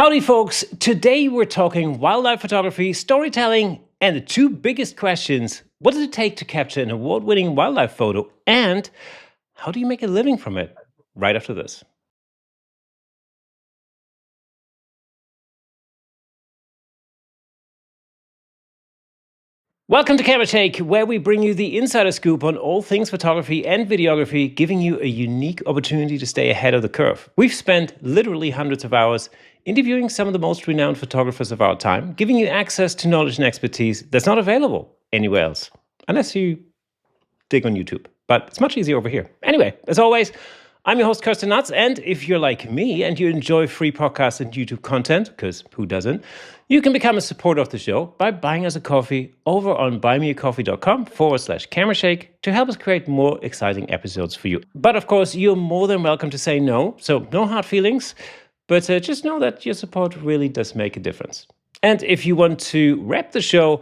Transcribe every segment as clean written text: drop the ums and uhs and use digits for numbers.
Howdy, folks. Today we're talking wildlife photography, storytelling, and the two biggest questions. What does it take to capture an award-winning wildlife photo? And how do you make a living from it? Right after this. Welcome to Camera Shake, where we bring you the insider scoop on all things photography and videography, giving you a unique opportunity to stay ahead of the curve. We've spent literally hundreds of hours interviewing some of the most renowned photographers of our time, giving you access to knowledge and expertise that's not available anywhere else, unless you dig on YouTube. But it's much easier over here. Anyway, as always, I'm your host, Kersten Luts, and if you're like me and you enjoy free podcasts and YouTube content, because who doesn't, you can become a supporter of the show by buying us a coffee over on buymeacoffee.com/camerashake to help us create more exciting episodes for you. But of course, you're more than welcome to say no, so no hard feelings, but just know that your support really does make a difference. And if you want to wrap the show,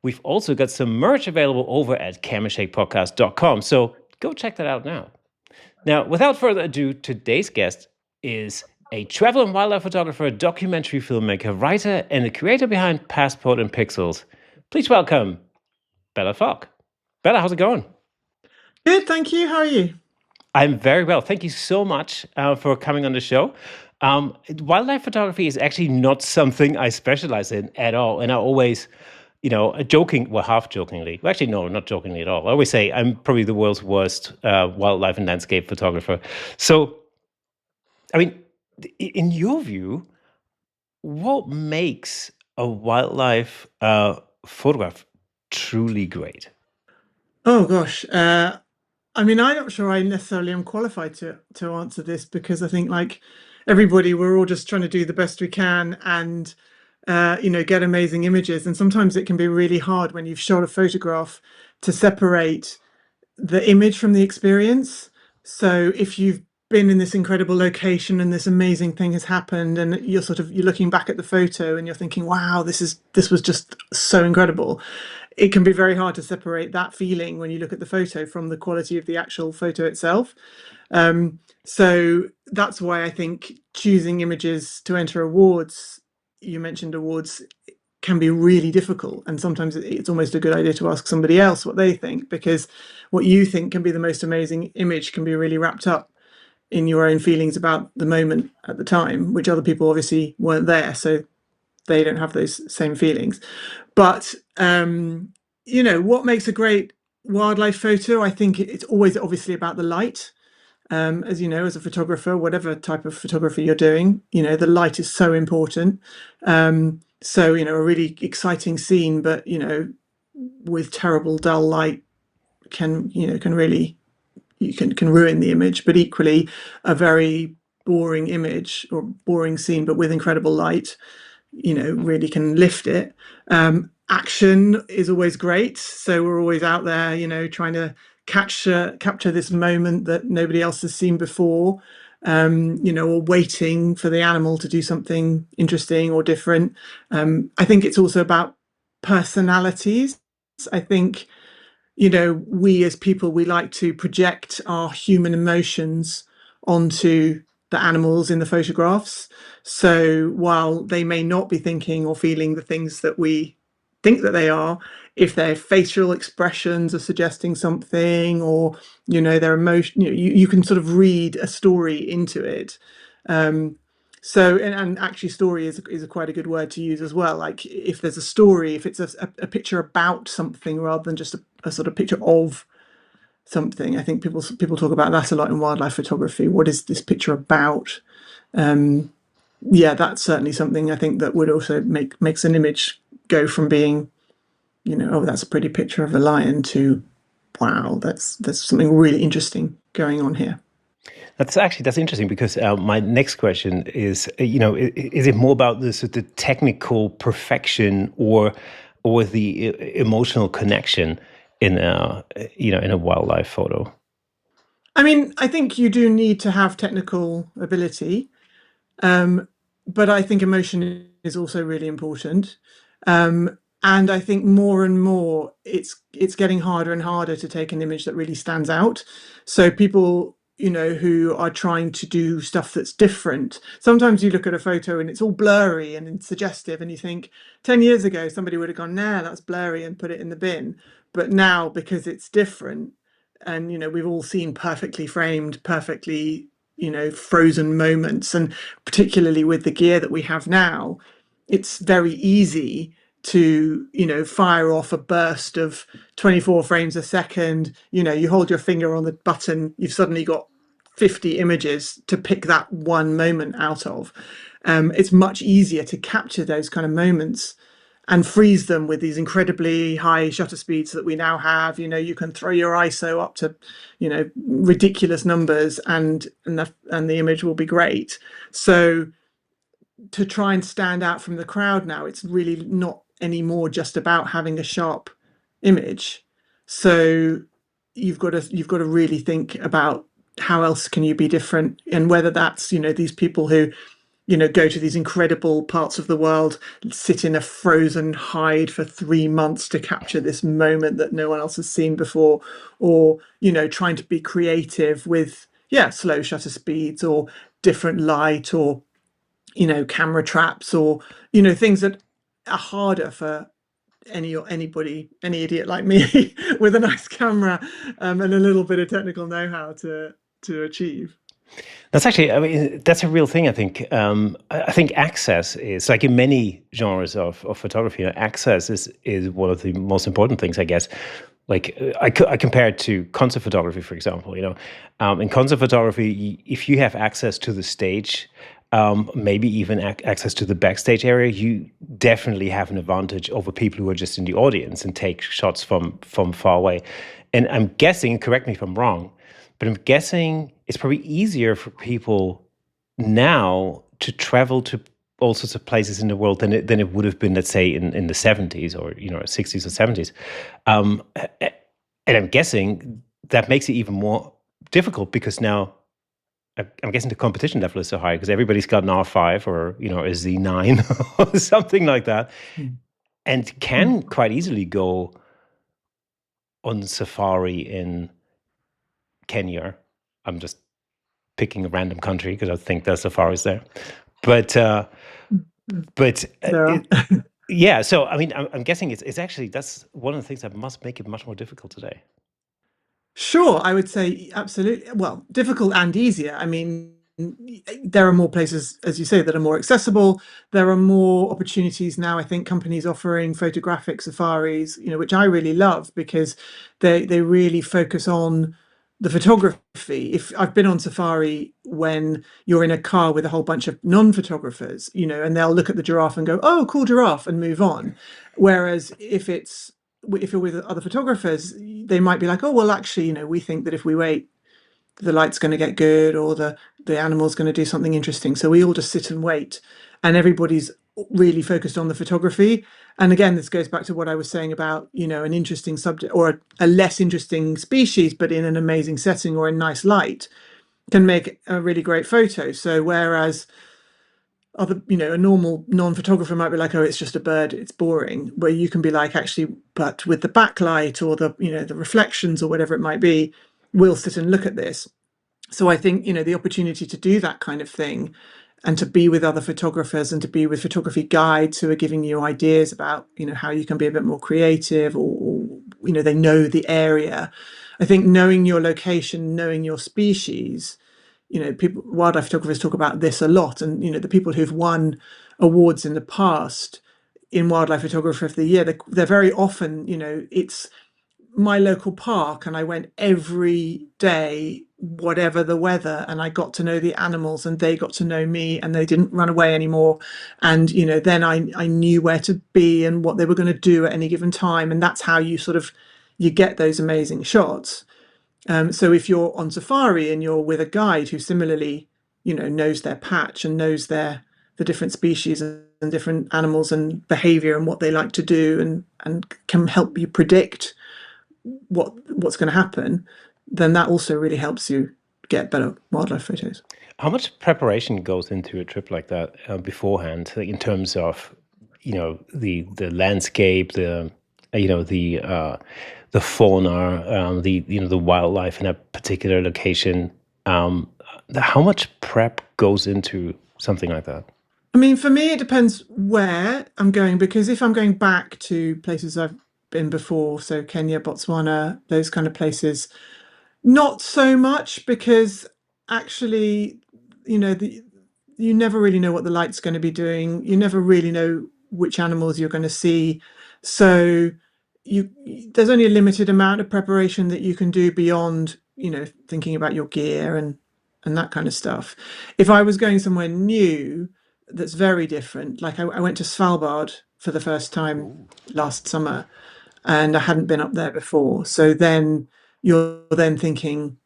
we've also got some merch available over at camerashakepodcast.com, so go check that out now. Now, without further ado, today's guest is a travel and wildlife photographer, documentary filmmaker, writer, and the creator behind Passport and Pixels. Please welcome Bella Falk. Bella, how's it going? Good, thank you. How are you? I'm very well. Thank you so much for coming on the show. Wildlife photography is actually not something I specialize in at all. And I always, half jokingly, well, actually, no, not jokingly at all. I always say I'm probably the world's worst wildlife and landscape photographer. So, I mean, in your view, what makes a wildlife photograph truly great? Oh gosh, I'm not sure I necessarily am qualified to answer this, because I think, like everybody, we're all just trying to do the best we can and get amazing images. And sometimes it can be really hard when you've shot a photograph to separate the image from the experience. So if you've been in this incredible location and this amazing thing has happened, and you're looking back at the photo and you're thinking, wow, this was just so incredible, it can be very hard to separate that feeling when you look at the photo from the quality of the actual photo itself. So that's why I think choosing images to enter awards, you mentioned awards, can be really difficult. And sometimes it's almost a good idea to ask somebody else what they think, because what you think can be the most amazing image can be really wrapped up in your own feelings about the moment at the time, which other people obviously weren't there, so they don't have those same feelings. But what makes a great wildlife photo? I think it's always obviously about the light. As you know, as a photographer, whatever type of photography you're doing, the light is so important. So a really exciting scene, but with terrible dull light can really can ruin the image. But equally, a very boring image or boring scene, but with incredible light, really can lift it. Action is always great, so we're always out there, trying to capture this moment that nobody else has seen before, or waiting for the animal to do something interesting or different. I think it's also about personalities. I think, we as people, we like to project our human emotions onto the animals in the photographs. So while they may not be thinking or feeling the things that we think that they are, if their facial expressions are suggesting something, or their emotion, you can sort of read a story into it. So and actually story is quite a good word to use as well. Like if there's a story, if it's a picture about something rather than just a sort of picture of something. I think people talk about that a lot in wildlife photography. What is this picture about? That's certainly something I think that would also makes an image go from being, oh, that's a pretty picture of a lion, to, wow, there's something really interesting going on here. That's interesting, because my next question is, is it more about the technical perfection or the emotional connection in a wildlife photo? I think you do need to have technical ability, but I think emotion is also really important. And I think more and more it's getting harder and harder to take an image that really stands out. So people who are trying to do stuff that's different. Sometimes you look at a photo and it's all blurry and suggestive, and you think 10 years ago somebody would have gone, nah, that's blurry, and put it in the bin. But now, because it's different, and we've all seen perfectly framed, perfectly frozen moments, and particularly with the gear that we have now, it's very easy to fire off a burst of 24 frames a second. You hold your finger on the button, you've suddenly got 50 images to pick that one moment out of. It's much easier to capture those kind of moments and freeze them with these incredibly high shutter speeds that we now have. You can throw your ISO up to ridiculous numbers, and the image will be great. So to try and stand out from the crowd now, it's really not anymore just about having a sharp image. So you've got to really think about how else can you be different, and whether that's these people who go to these incredible parts of the world, sit in a frozen hide for 3 months to capture this moment that no one else has seen before, or trying to be creative with slow shutter speeds, or different light, or camera traps, or things that are harder for anybody, any idiot like me with a nice camera and a little bit of technical know-how to achieve. That's actually, I mean, that's a real thing. I think. I think access is like in many genres of photography. Access is one of the most important things, I guess. Like I compare it to concert photography, for example. In concert photography, if you have access to the stage, maybe even access to the backstage area, you definitely have an advantage over people who are just in the audience and take shots from far away. And I'm guessing, correct me if I'm wrong, but I'm guessing it's probably easier for people now to travel to all sorts of places in the world than it would have been, let's say, in the 70s or 60s or 70s. And I'm guessing that makes it even more difficult because now I'm guessing the competition level is so high because everybody's got an R5 or a Z9 or something like that, and can quite easily go on safari in Kenya. I'm just picking a random country because I think there's safaris there, but yeah. So I mean, I'm guessing it's actually that's one of the things that must make it much more difficult today. Sure, I would say absolutely. Well, difficult and easier. I mean, there are more places, as you say, that are more accessible. There are more opportunities now. I think companies offering photographic safaris, which I really love because they really focus on the photography. If I've been on safari when you're in a car with a whole bunch of non-photographers, and they'll look at the giraffe and go, "Oh, cool giraffe," and move on. Whereas if you're with other photographers, they might be like, "Oh, well, actually, we think that if we wait, the light's going to get good, or the animal's going to do something interesting." So we all just sit and wait, and everybody's really focused on the photography. And again, this goes back to what I was saying about an interesting subject or a less interesting species, but in an amazing setting or in nice light, can make a really great photo. So whereas a normal non-photographer might be like, "Oh, it's just a bird, it's boring," where you can be like, actually, but with the backlight or the reflections or whatever it might be, we'll sit and look at this. So I think the opportunity to do that kind of thing, and to be with other photographers, and to be with photography guides who are giving you ideas about how you can be a bit more creative, or they know the area. I think knowing your location, knowing your species, wildlife photographers talk about this a lot, and the people who've won awards in the past in Wildlife Photographer of the Year, they're very often, it's my local park and I went every day, whatever the weather, and I got to know the animals and they got to know me, and they didn't run away anymore. And then I knew where to be and what they were going to do at any given time, and that's how you get those amazing shots. So if you're on safari and you're with a guide who similarly knows their patch and knows the different species and different animals and behavior and what they like to do, and can help you predict what's going to happen, then that also really helps you get better wildlife photos. How much preparation goes into a trip like that beforehand, like in terms of the landscape, the fauna, the wildlife in a particular location? Um, how much prep goes into something like that? I mean, for me, it depends where I'm going, because if I'm going back to places I've been before, so Kenya, Botswana, those kind of places, not so much, because actually, you never really know what the light's going to be doing. You never really know which animals you're going to see. So you there's only a limited amount of preparation that you can do beyond, thinking about your gear and that kind of stuff. If I was going somewhere new that's very different, like I went to Svalbard for the first time last summer, and I hadn't been up there before. So then you're then thinking,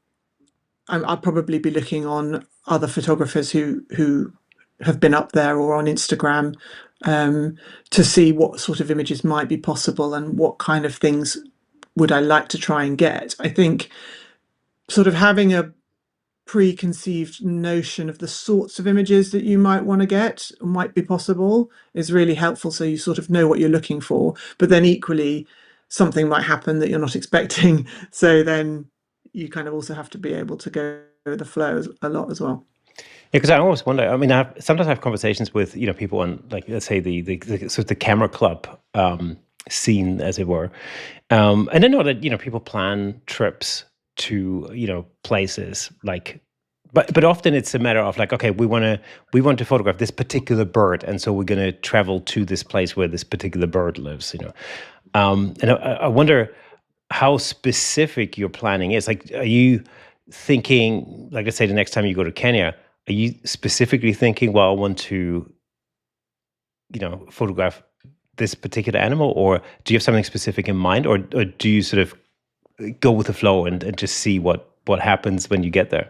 I'll probably be looking on other photographers who have been up there or on Instagram, to see what sort of images might be possible and what kind of things would I like to try and get. I think sort of having a preconceived notion of the sorts of images that you might want to get or might be possible is really helpful, so you sort of know what you're looking for. But then equally, something might happen that you're not expecting, so then you kind of also have to be able to go with the flow a lot as well. Yeah, because I always wonder. I mean, sometimes I have conversations with people on, like, let's say the sort of the camera club scene, as it were, and I know that people plan trips to places like, but often it's a matter of like, okay, we want to photograph this particular bird, and so we're going to travel to this place where this particular bird lives. And I wonder how specific your planning is. Like, are you thinking, like, let's say the next time you go to Kenya, are you specifically thinking, well, I want to, photograph this particular animal, or do you have something specific in mind, or do you sort of go with the flow and just see what happens when you get there?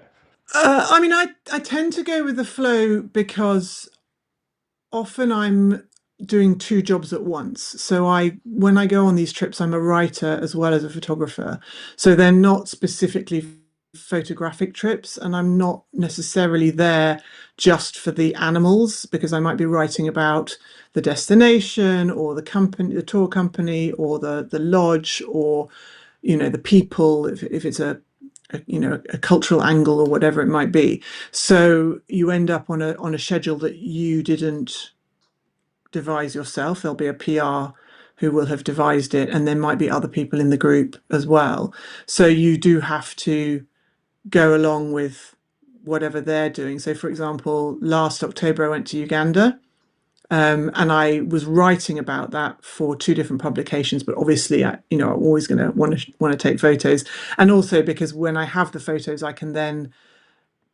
I mean, I tend to go with the flow because often I'm doing two jobs at once. So when I go on these trips, I'm a writer as well as a photographer. So they're not specifically photographic trips, and I'm not necessarily there just for the animals, because I might be writing about the destination or the company, the tour company, or the lodge, or the people, if it's a cultural angle or whatever it might be. So you end up on a schedule that you didn't devise yourself. There'll be a PR who will have devised it, and there might be other people in the group as well. So you do have to go along with whatever they're doing. So, for example, last October I went to Uganda, and I was writing about that for two different publications. But obviously, I'm always going to want to take photos, and also because when I have the photos, I can then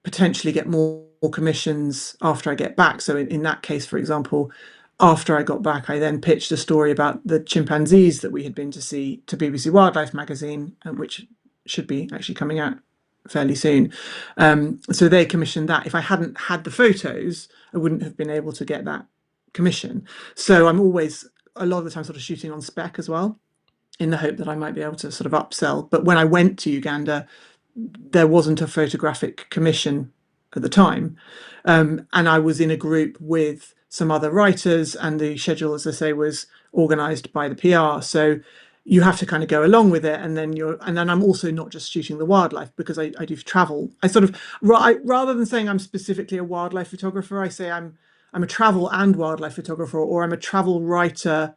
potentially get more commissions after I get back. So in that case, for example, after I got back, I then pitched a story about the chimpanzees that we had been to see to BBC Wildlife magazine, which should be actually coming out fairly soon. So they commissioned that. If I hadn't had the photos, I wouldn't have been able to get that commission. So I'm always, a lot of the time, sort of shooting on spec as well, in the hope that I might be able to sort of upsell. But when I went to Uganda, there wasn't a photographic commission at the time. And I was in a group with some other writers, and the schedule, as I say, was organized by the PR. So you have to kind of go along with it. And then I'm also not just shooting the wildlife, because I do travel. I sort of, rather than saying I'm specifically a wildlife photographer, I say I'm a travel and wildlife photographer, or I'm a travel writer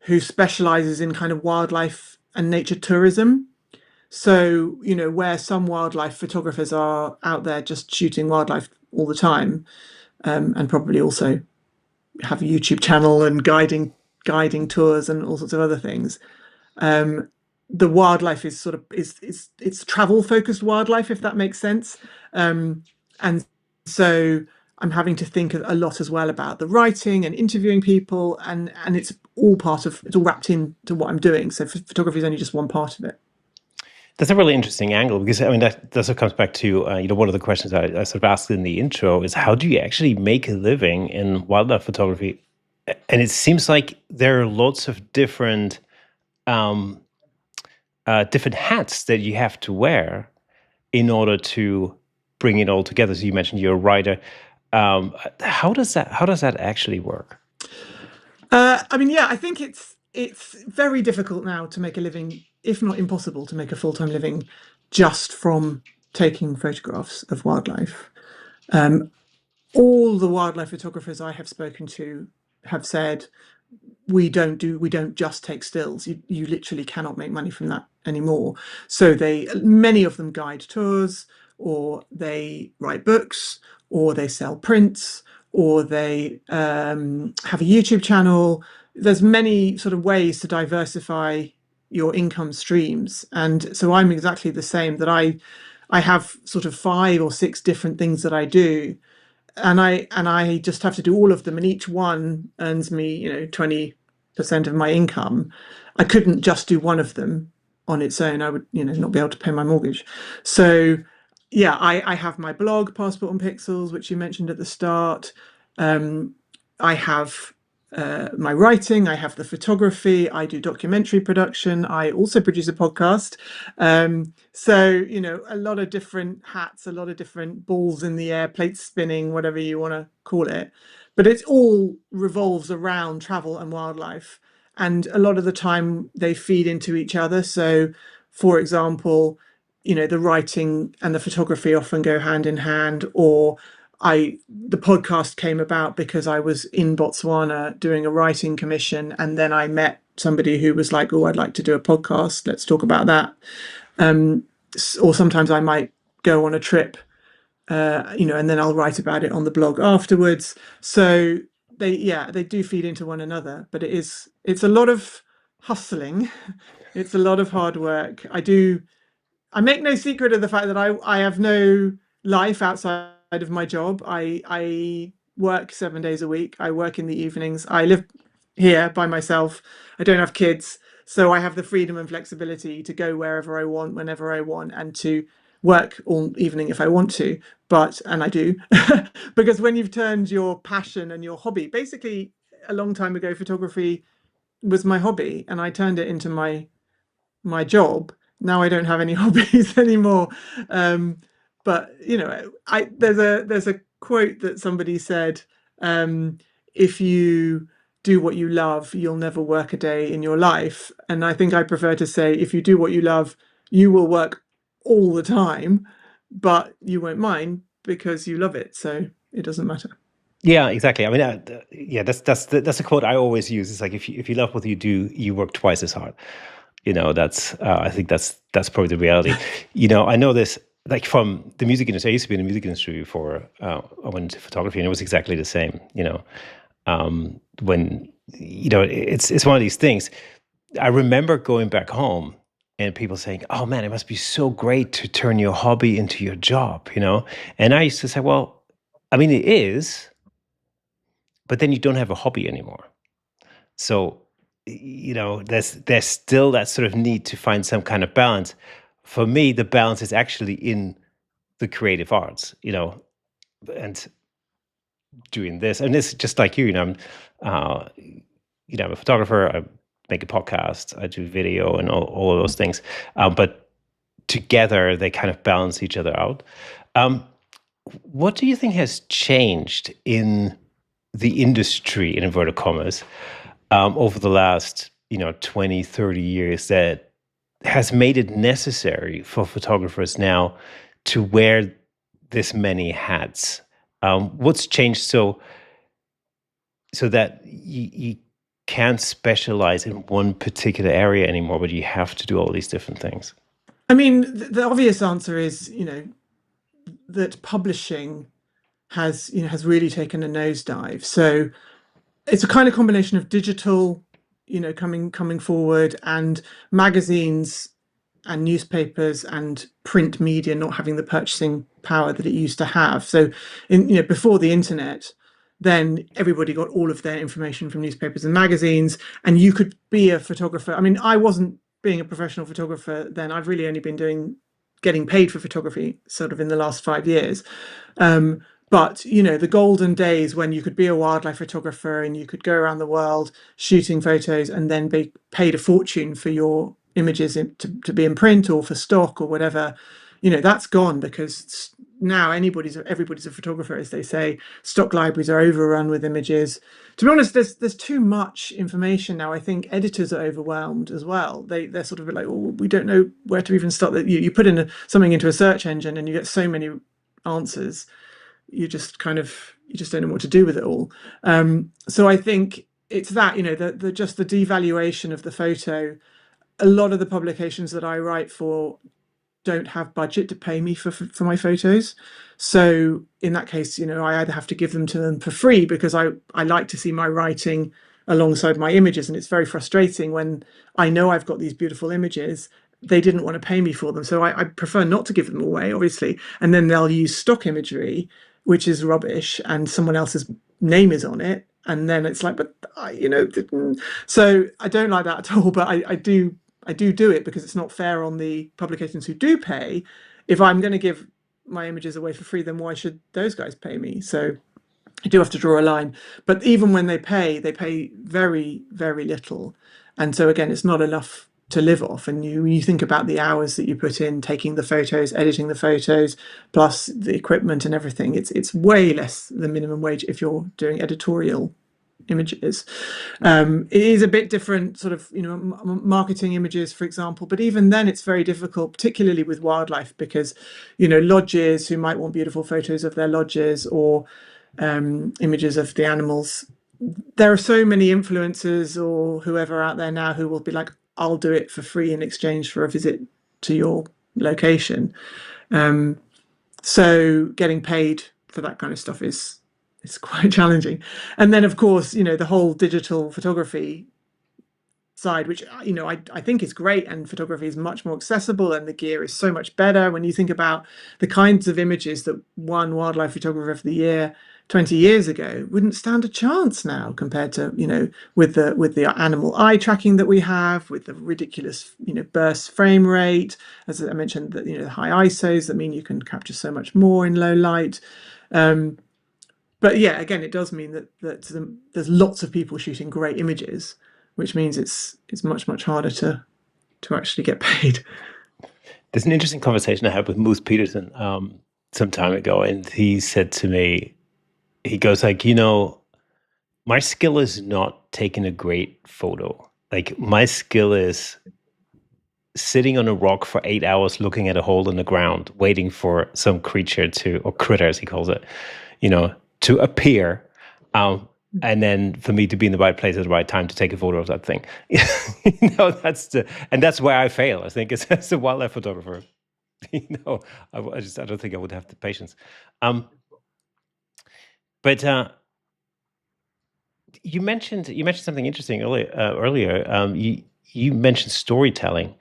who specializes in kind of wildlife and nature tourism. So, where some wildlife photographers are out there just shooting wildlife all the time, and probably also have a YouTube channel and guiding tours and all sorts of other things. The wildlife is sort of it's travel focused wildlife, if that makes sense. And so I'm having to think a lot as well about the writing and interviewing people, and it's all wrapped into what I'm doing. So photography is only just one part of it. That's a really interesting angle, because I mean that also comes back to one of the questions I sort of asked in the intro is, how do you actually make a living in wildlife photography? And it seems like there are lots of um, different hats that you have to wear in order to bring it all together. So you mentioned you're a writer. How does that actually work? I mean, yeah, I think it's very difficult now to make a living, if not impossible, to make a full-time living just from taking photographs of wildlife. All the wildlife photographers I have spoken to have said, we don't just take stills. You literally cannot make money from that anymore. So many of them guide tours, or they write books, or they sell prints, or they have a YouTube channel. There's many sort of ways to diversify your income streams. And so I'm exactly the same, that I have sort of 5 or 6 different things that I do, and I just have to do all of them, and each one earns me 20% of my income. I couldn't just do one of them on its own. I would not be able to pay my mortgage. So yeah, I have my blog, Passport on Pixels, which you mentioned at the start. I have my writing, I have the photography, I do documentary production, I also produce a podcast. So, a lot of different hats, a lot of different balls in the air, plates spinning, whatever you want to call it. But it all revolves around travel and wildlife. And a lot of the time they feed into each other. So, for example, the writing and the photography often go hand in hand. Or the podcast came about because I was in Botswana doing a writing commission, and then I met somebody who was like, "Oh, I'd like to do a podcast. Let's talk about that." Or sometimes I might go on a trip, and then I'll write about it on the blog afterwards. So they do feed into one another, but it's a lot of hustling. It's a lot of hard work. I make no secret of the fact that I have no life outside of my job. I work 7 days a week. I work in the evenings. I live here by myself. I don't have kids, so I have the freedom and flexibility to go wherever I want, whenever I want, and to work all evening if I want to. And I do, because when you've turned your passion and your hobby, basically a long time ago, photography was my hobby, and I turned it into my job. Now I don't have any hobbies anymore. But there's a quote that somebody said, if you do what you love, you'll never work a day in your life. And I think I prefer to say, if you do what you love, you will work all the time, but you won't mind because you love it. So it doesn't matter. Yeah, exactly. I mean, yeah, that's a quote I always use. It's like, if you love what you do, you work twice as hard. I think that's probably the reality. I know this, like, from the music industry. I used to be in the music industry before I went into photography, and it was exactly the same. When it's one of these things. I remember going back home and people saying, "Oh man, it must be so great to turn your hobby into your job," And I used to say, "Well, I mean, it is, but then you don't have a hobby anymore." So, there's still that sort of need to find some kind of balance. For me, the balance is actually in the creative arts, and doing this. And it's just like I'm a photographer. I make a podcast. I do video and all of those things. But together, they kind of balance each other out. What do you think has changed in the industry, in inverted commas, over the last 20, 30 years, that has made it necessary for photographers now to wear this many hats? What's changed so that you can't specialize in one particular area anymore, but you have to do all these different things? I mean, the obvious answer is, that publishing has really taken a nosedive. So it's a kind of combination of digital, coming forward, and magazines and newspapers and print media not having the purchasing power that it used to have. So before the internet, then everybody got all of their information from newspapers and magazines, and you could be a photographer. I mean, I wasn't being a professional photographer then. I've really only been getting paid for photography sort of in the last 5 years. But the golden days when you could be a wildlife photographer and you could go around the world shooting photos and then be paid a fortune for your images to be in print or for stock or whatever, that's gone, because now everybody's a photographer, as they say. Stock libraries are overrun with images. To be honest, there's too much information now. I think editors are overwhelmed as well. They're sort of like, oh, we don't know where to even start. You put in something into a search engine and you get so many answers. You just don't know what to do with it all. So I think it's that, the just the devaluation of the photo. A lot of the publications that I write for don't have budget to pay me for my photos. So in that case, I either have to give them to them for free because I like to see my writing alongside my images. And it's very frustrating when I know I've got these beautiful images. They didn't want to pay me for them. So I prefer not to give them away, obviously. And then they'll use stock imagery, which is rubbish, and someone else's name is on it. And then it's like, but so I don't like that at all. But I do it because it's not fair on the publications who do pay. If I'm going to give my images away for free, then why should those guys pay me? So I do have to draw a line. But even when they pay very, very little. And so again, it's not enough to live off. And you think about the hours that you put in taking the photos, editing the photos, plus the equipment and everything. It's way less than minimum wage if you're doing editorial images. It is a bit different, sort of, marketing images, for example, but even then it's very difficult, particularly with wildlife, because, lodges who might want beautiful photos of their lodges or images of the animals. There are so many influencers or whoever out there now who will be like, I'll do it for free in exchange for a visit to your location. So getting paid for that kind of stuff is quite challenging. And then, of course, the whole digital photography side, which, I think is great, and photography is much more accessible and the gear is so much better. When you think about the kinds of images that won Wildlife Photographer of the Year 20 years ago, wouldn't stand a chance now compared to, with the animal eye tracking that we have, with the ridiculous, burst frame rate, as I mentioned, that, the high ISOs that mean you can capture so much more in low light. But yeah, again, it does mean that there's lots of people shooting great images, which means it's much, much harder to actually get paid. There's an interesting conversation I had with Moose Peterson some time ago, and he said to me, he goes like, my skill is not taking a great photo. Like, my skill is sitting on a rock for 8 hours looking at a hole in the ground, waiting for some creature or critter, as he calls it, to appear. And then for me to be in the right place at the right time to take a photo of that thing. That's where I fail, I think, as a wildlife photographer. I don't think I would have the patience. But you mentioned something interesting earlier. You mentioned storytelling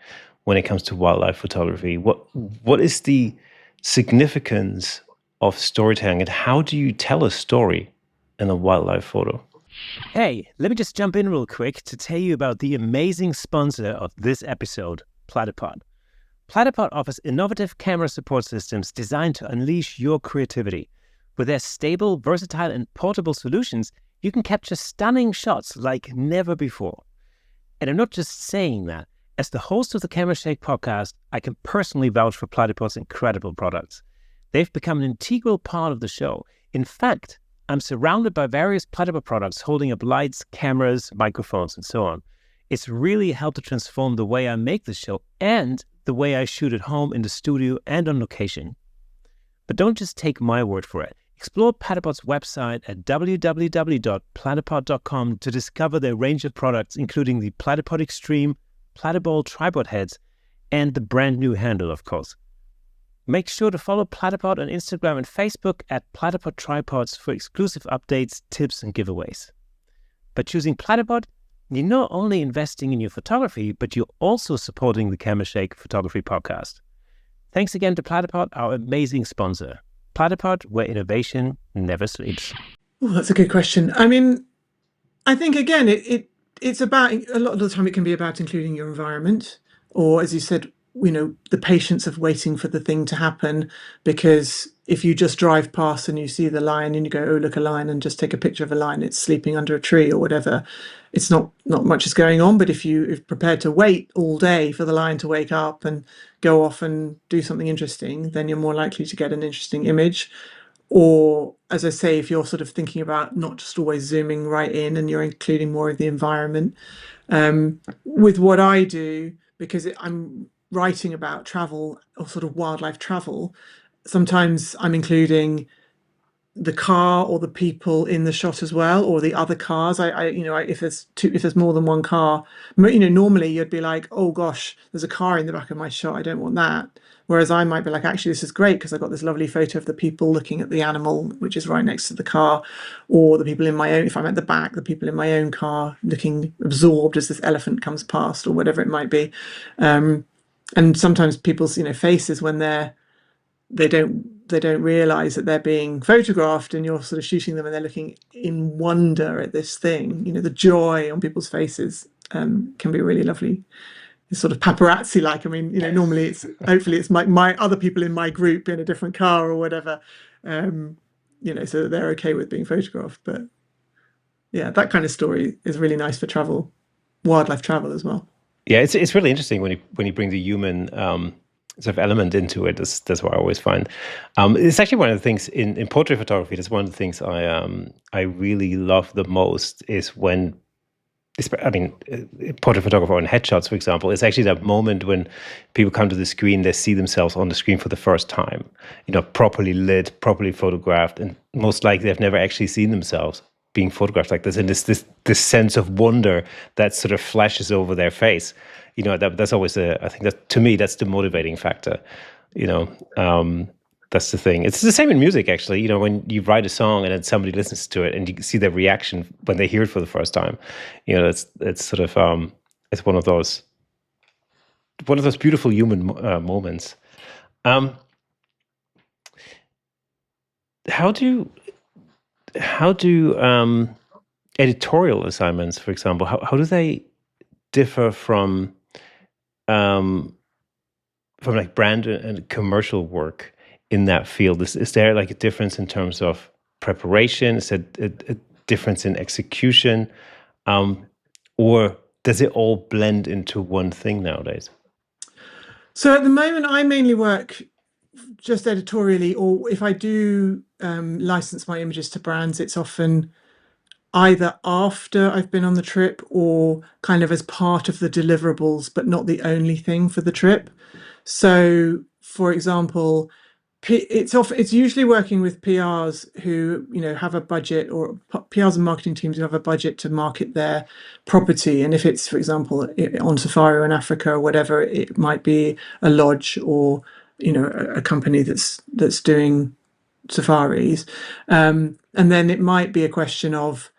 when it comes to wildlife photography. What is the significance of storytelling, and how do you tell a story in a wildlife photo? Hey, let me just jump in real quick to tell you about the amazing sponsor of this episode, Platypod. Platypod offers innovative camera support systems designed to unleash your creativity. With their stable, versatile, and portable solutions, you can capture stunning shots like never before. And I'm not just saying that. As the host of the Camera Shake podcast, I can personally vouch for Platypod's incredible products. They've become an integral part of the show. In fact, I'm surrounded by various Platypod products holding up lights, cameras, microphones, and so on. It's really helped to transform the way I make the show and the way I shoot at home, in the studio, and on location. But don't just take my word for it. Explore Platypod's website at www.platypod.com to discover their range of products, including the Platypod Extreme, Platypod tripod heads, and the brand new handle, of course. Make sure to follow Platypod on Instagram and Facebook at Platypod Tripods for exclusive updates, tips, and giveaways. By choosing Platypod, you're not only investing in your photography, but you're also supporting the Camera Shake Photography Podcast. Thanks again to Platypod, our amazing sponsor. Platypod, where innovation never sleeps. Oh, that's a good question. I mean, I think, again, it's about, a lot of the time it can be about including your environment, or, as you said, the patience of waiting for the thing to happen, because if you just drive past and you see the lion and you go, oh, look, a lion, and just take a picture of a lion, it's sleeping under a tree or whatever, it's not much is going on. But if you're prepared to wait all day for the lion to wake up and go off and do something interesting, then you're more likely to get an interesting image. Or, as I say, if you're sort of thinking about not just always zooming right in and you're including more of the environment. With what I do, because I'm writing about travel or sort of wildlife travel, sometimes I'm including the car or the people in the shot as well, or the other cars. If there's more than one car, normally you'd be like, oh gosh, there's a car in the back of my shot, I don't want that. Whereas I might be like, actually, this is great because I got this lovely photo of the people looking at the animal, which is right next to the car, or the people in my own, if I'm at the back, the people in my own car looking absorbed as this elephant comes past, or whatever it might be. And sometimes people's, faces when they don't realize that they're being photographed, and you're sort of shooting them and they're looking in wonder at this thing. The joy on people's faces can be really lovely. It's sort of paparazzi like. I mean, normally hopefully it's my other people in my group in a different car or whatever, so that they're okay with being photographed. But yeah, that kind of story is really nice for travel, wildlife travel as well. Yeah, it's really interesting when you bring the human sort of element into it. That's what I always find. It's actually one of the things in portrait photography. That's one of the things I really love the most is when, portrait photographer on headshots, for example, it's actually that moment when people come to the screen, they see themselves on the screen for the first time, properly lit, properly photographed, and most likely they've never actually seen themselves being photographed like this, and this sense of wonder that sort of flashes over their face. That's always I think that, to me, that's the motivating factor. That's the thing. It's the same in music, actually. When you write a song and then somebody listens to it and you see their reaction when they hear it for the first time, it's sort of it's one of those beautiful human moments. How do editorial assignments, for example, how do they differ from like brand and commercial work in that field? Is there like a difference in terms of preparation? Is it a difference in execution? Or does it all blend into one thing nowadays? So at the moment, I mainly work just editorially, or if I do license my images to brands, it's often either after I've been on the trip or kind of as part of the deliverables, but not the only thing for the trip. So, for example, it's usually working with PRs who have a budget, or PRs and marketing teams who have a budget to market their property. And if it's, for example, on safari or in Africa or whatever, it might be a lodge or a company that's doing safaris, and then it might be a question of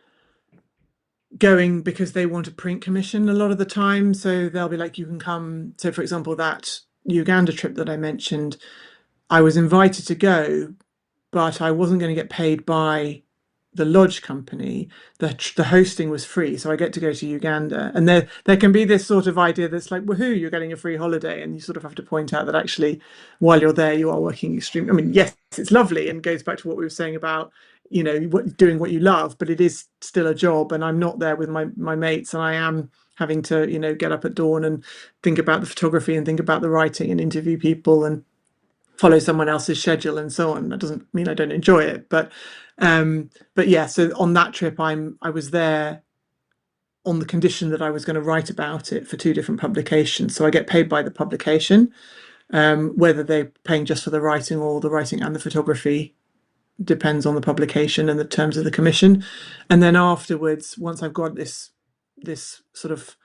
going because they want a print commission a lot of the time. So they'll be like, you can come. So, for example, that Uganda trip that I mentioned, I was invited to go, but I wasn't going to get paid by the lodge company. The hosting was free, so I get to go to Uganda. And there can be this sort of idea that's like, woohoo, you're getting a free holiday, and you sort of have to point out that actually, while you're there, you are working extremely. I mean, yes, it's lovely, and goes back to what we were saying about doing what you love, but it is still a job, and I'm not there with my mates, and I am having to get up at dawn and think about the photography and think about the writing and interview people and follow someone else's schedule and so on. That doesn't mean I don't enjoy it, but yeah. So on that trip, I was there on the condition that I was going to write about it for 2 different publications. So I get paid by the publication, whether they're paying just for the writing or the writing and the photography depends on the publication and the terms of the commission. And then afterwards, once I've got this sort of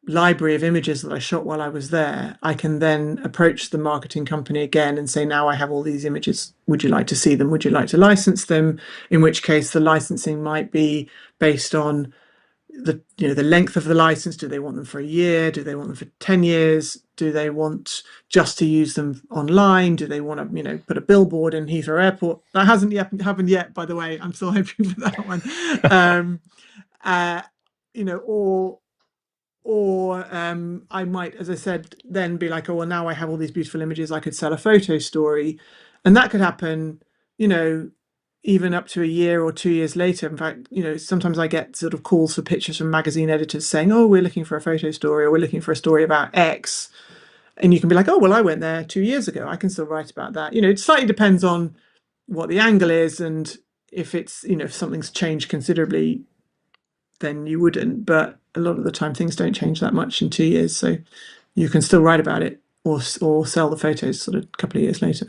library of images that I shot while I was there, I can then approach the marketing company again and say, now I have all these images. Would you like to see them? Would you like to license them? In which case the licensing might be based on the length of the license. Do they want them for a year? Do they want them for 10 years? Do they want just to use them online? Do they want to, put a billboard in Heathrow Airport? That hasn't happened yet, by the way. I'm still hoping for that one. Or I might, as I said, then be like, oh, well, now I have all these beautiful images. I could sell a photo story. And that could happen, you know, even up to a year or 2 years later. In fact, sometimes I get sort of calls for pictures from magazine editors saying, oh, we're looking for a photo story, or we're looking for a story about X. And you can be like, oh, well, I went there 2 years ago. I can still write about that. It slightly depends on what the angle is, and if it's, if something's changed considerably, then you wouldn't. But a lot of the time things don't change that much in 2 years. So you can still write about it or sell the photos sort of a couple of years later.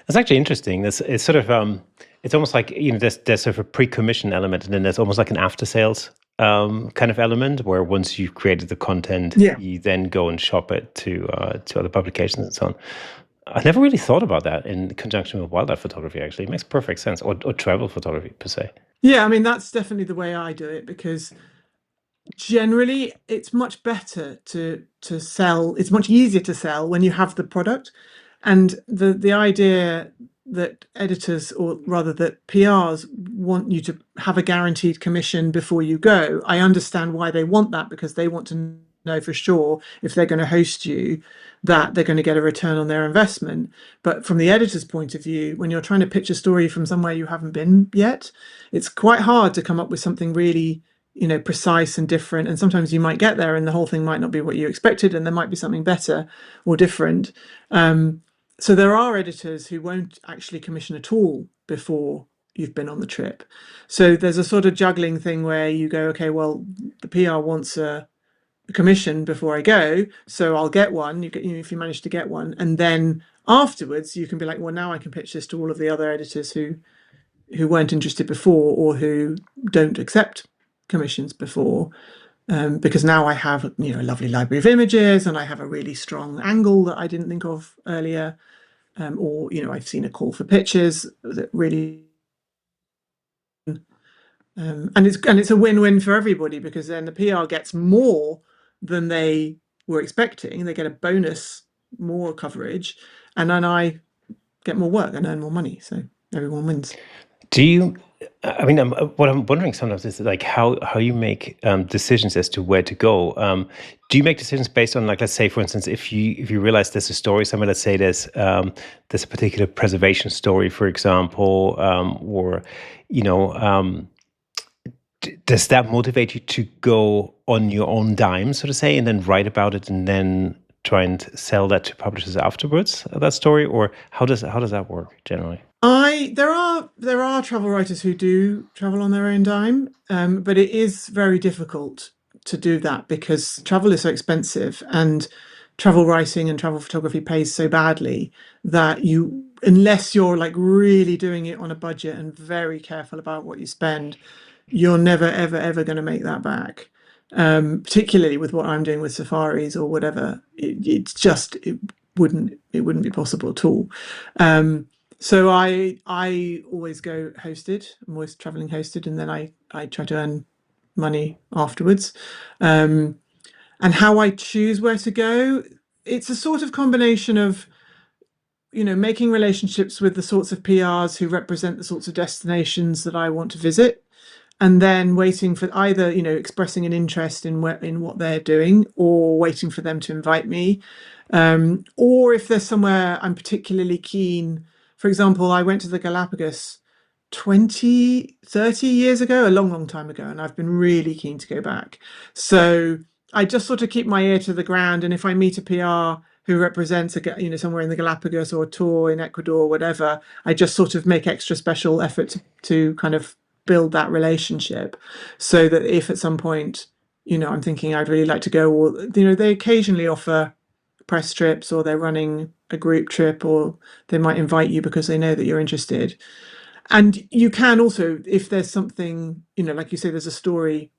That's actually interesting. It's sort of it's almost like there's sort of a pre-commission element, and then there's almost like an after sales kind of element where once you've created the content, you then go and shop it to other publications and so on. I never really thought about that in conjunction with wildlife photography. Actually, it makes perfect sense, or travel photography per se. Yeah, I mean that's definitely the way I do it, because generally it's much better to sell. It's much easier to sell when you have the product, and the idea that editors, or rather that PRs, want you to have a guaranteed commission before you go. I understand why they want that, because they want to know for sure if they're going to host you that they're going to get a return on their investment. But from the editor's point of view, when you're trying to pitch a story from somewhere you haven't been yet, it's quite hard to come up with something really precise and different. And sometimes you might get there and the whole thing might not be what you expected, and there might be something better or different. So there are editors who won't actually commission at all before you've been on the trip. So there's a sort of juggling thing where you go, okay, well, the PR wants a commission before I go, so I'll get one. If you manage to get one, and then afterwards you can be like, well, now I can pitch this to all of the other editors who weren't interested before, or who don't accept commissions before, because now I have a lovely library of images, and I have a really strong angle that I didn't think of earlier, or I've seen a call for pictures that really, and it's a win-win for everybody, because then the PR gets more than they were expecting. They get a bonus, more coverage, and then I get more work and earn more money. So everyone wins. What I'm wondering sometimes is like how you make decisions as to where to go. Do you make decisions based on, like, let's say, for instance, if you realize there's a story somewhere, let's say there's a particular preservation story, for example, or does that motivate you to go on your own dime, so to say, and then write about it and then try and sell that to publishers afterwards, that story? Or how does that work generally? There are travel writers who do travel on their own dime, but it is very difficult to do that, because travel is so expensive, and travel writing and travel photography pays so badly that unless you're like really doing it on a budget and very careful about what you spend, you're never ever ever going to make that back. Particularly with what I'm doing with safaris or whatever, it wouldn't be possible at all. So I always go hosted. I'm always traveling hosted, and then I try to earn money afterwards. And how I choose where to go, it's a sort of combination of making relationships with the sorts of PRs who represent the sorts of destinations that I want to visit, and then waiting for either expressing an interest in what they're doing, or waiting for them to invite me, or if there's somewhere I'm particularly keen. For example, I went to the Galapagos 20, 30 years ago, a long time ago, and I've been really keen to go back. So I just sort of keep my ear to the ground, and if I meet a PR who represents somewhere in the Galapagos, or a tour in Ecuador or whatever, I just sort of make extra special effort to kind of build that relationship, so that if at some point I'm thinking I'd really like to go, or they occasionally offer press trips, or they're running a group trip, or they might invite you because they know that you're interested. And you can also, if there's something like you say, there's a story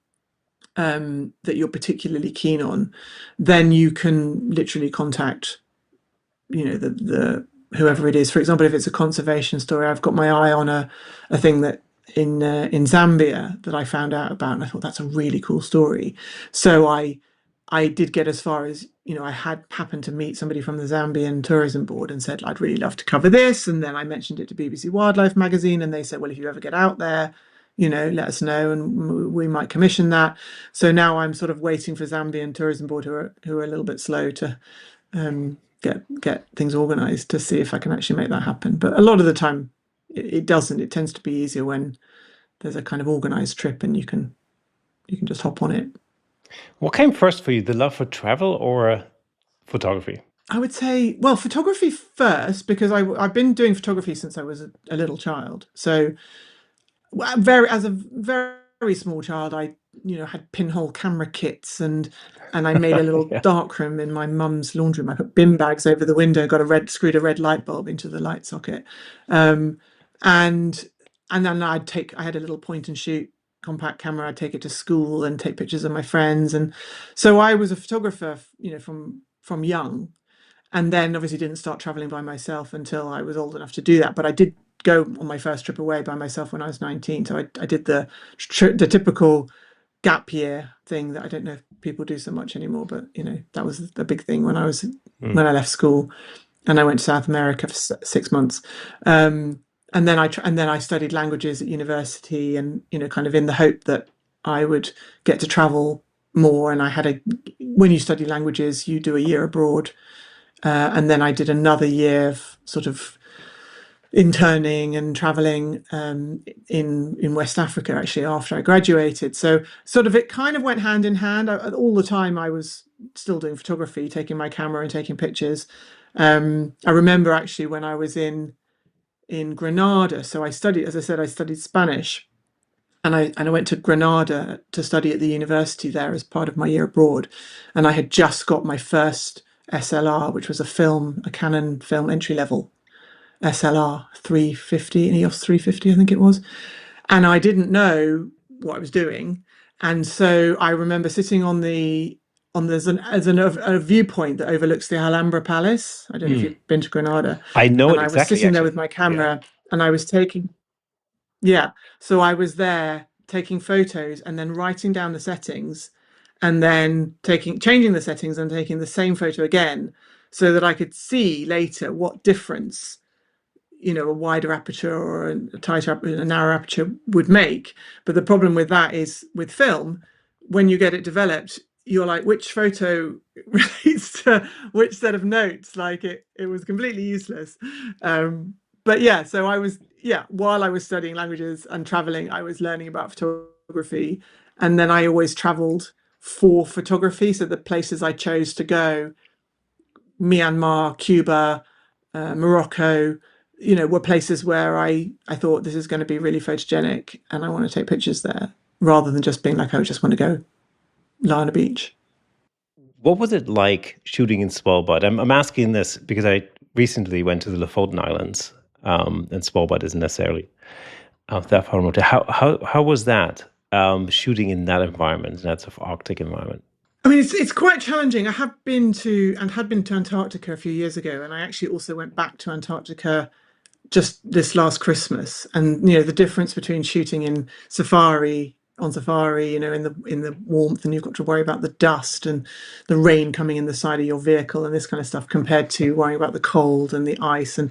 that you're particularly keen on, then you can literally contact the whoever it is. For example, if it's a conservation story, I've got my eye on a thing that in Zambia that I found out about, and I thought that's a really cool story. So I did get as far as I had happened to meet somebody from the Zambian tourism board and said, I'd really love to cover this, and then I mentioned it to BBC Wildlife magazine, and they said, well, if you ever get out there, let us know and we might commission that. So now I'm sort of waiting for Zambian tourism board, who are a little bit slow to get things organized to see if I can actually make that happen. But a lot of the time it doesn't. It tends to be easier when there's a kind of organized trip and you can just hop on it. What came first for you, the love for travel or photography? I would say, well, photography first, because I've been doing photography since I was a little child. So as a very small child, I had pinhole camera kits, and I made a little Yeah. darkroom in my mum's laundry room. I put bin bags over the window, screwed a red light bulb into the light socket, and then I had a little point and shoot compact camera. I'd take it to school and take pictures of my friends, and so I was a photographer, from young. And then obviously didn't start traveling by myself until I was old enough to do that. But I did go on my first trip away by myself when I was 19. So I did the typical gap year thing that I don't know if people do so much anymore, but that was the big thing when I left school, and I went to South America for 6 months. And then I studied languages at university, and kind of in the hope that I would get to travel more. And when you study languages, you do a year abroad. And then I did another year of sort of interning and traveling in West Africa, actually, after I graduated. So sort of it kind of went hand in hand. All the time I was still doing photography, taking my camera and taking pictures. I remember actually when I was in Granada. So I studied, as I said, I studied Spanish. And I went to Granada to study at the university there as part of my year abroad. And I had just got my first SLR, which was a Canon film entry level SLR 350, an EOS 350, I think it was. And I didn't know what I was doing. And so I remember sitting there's a viewpoint that overlooks the Alhambra Palace. I don't know if you've been to Granada. I know and it I exactly. was sitting there actually. with my camera, and I was so I was there taking photos and then writing down the settings, and then changing the settings and taking the same photo again, so that I could see later what difference, a wider aperture or a narrow aperture would make. But the problem with that is, with film, when you get it developed, you're like, which photo relates to which set of notes? Like it was completely useless. But yeah, so while I was studying languages and traveling, I was learning about photography. And then I always traveled for photography. So the places I chose to go, Myanmar, Cuba, Morocco, were places where I thought, this is going to be really photogenic and I want to take pictures there, rather than just being like, I just want to go lie on a beach. What was it like shooting in Svalbard? I'm asking this because I recently went to the Lofoten Islands, and Svalbard isn't necessarily that far remote. How was that, shooting in that environment, in that sort of Arctic environment? I mean, it's quite challenging. I had been to Antarctica a few years ago, and I actually also went back to Antarctica just this last Christmas. And the difference between shooting on safari, in the warmth, and you've got to worry about the dust and the rain coming in the side of your vehicle and this kind of stuff, compared to worrying about the cold and the ice and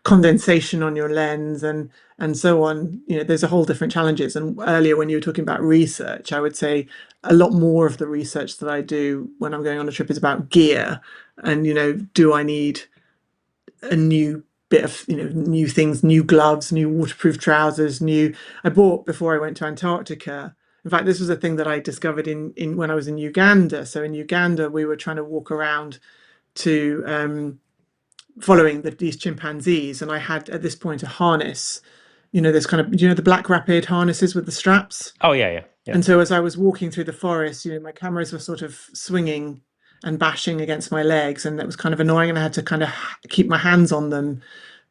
condensation on your lens and so on. There's a whole different challenges. And earlier, when you were talking about research, I would say a lot more of the research that I do when I'm going on a trip is about gear. And do I need a new bit of new things, new gloves, new waterproof trousers, I bought, before I went to Antarctica. In fact, this was a thing that I discovered in when I was in Uganda. So in Uganda, we were trying to walk around to following these chimpanzees, and I had at this point a harness, this kind of, the black rapid harnesses with the straps. Oh yeah. And so as I was walking through the forest, my cameras were sort of swinging and bashing against my legs, and that was kind of annoying, and I had to kind of keep my hands on them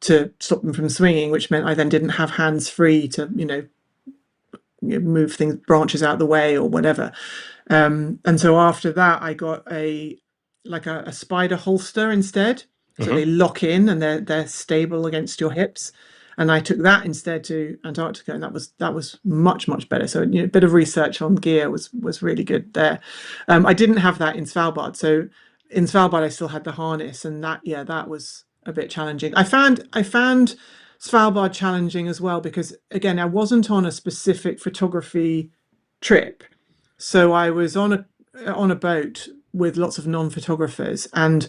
to stop them from swinging, which meant I then didn't have hands free to move branches out of the way or whatever. And so after that, I got a spider holster instead, so they lock in and they're stable against your hips. And I took that instead to Antarctica, and that was much better. So a bit of research on gear was really good there. I didn't have that in Svalbard. So in Svalbard, I still had the harness, and that was a bit challenging. I found Svalbard challenging as well because, again, I wasn't on a specific photography trip. So I was on a boat with lots of non-photographers, and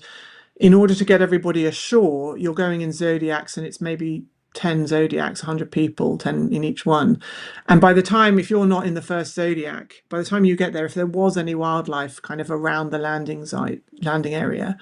in order to get everybody ashore, you're going in zodiacs, and it's maybe 10 zodiacs, 100 people, 10 in each one. And by the time, if you're not in the first zodiac, by the time you get there, if there was any wildlife kind of around the landing area,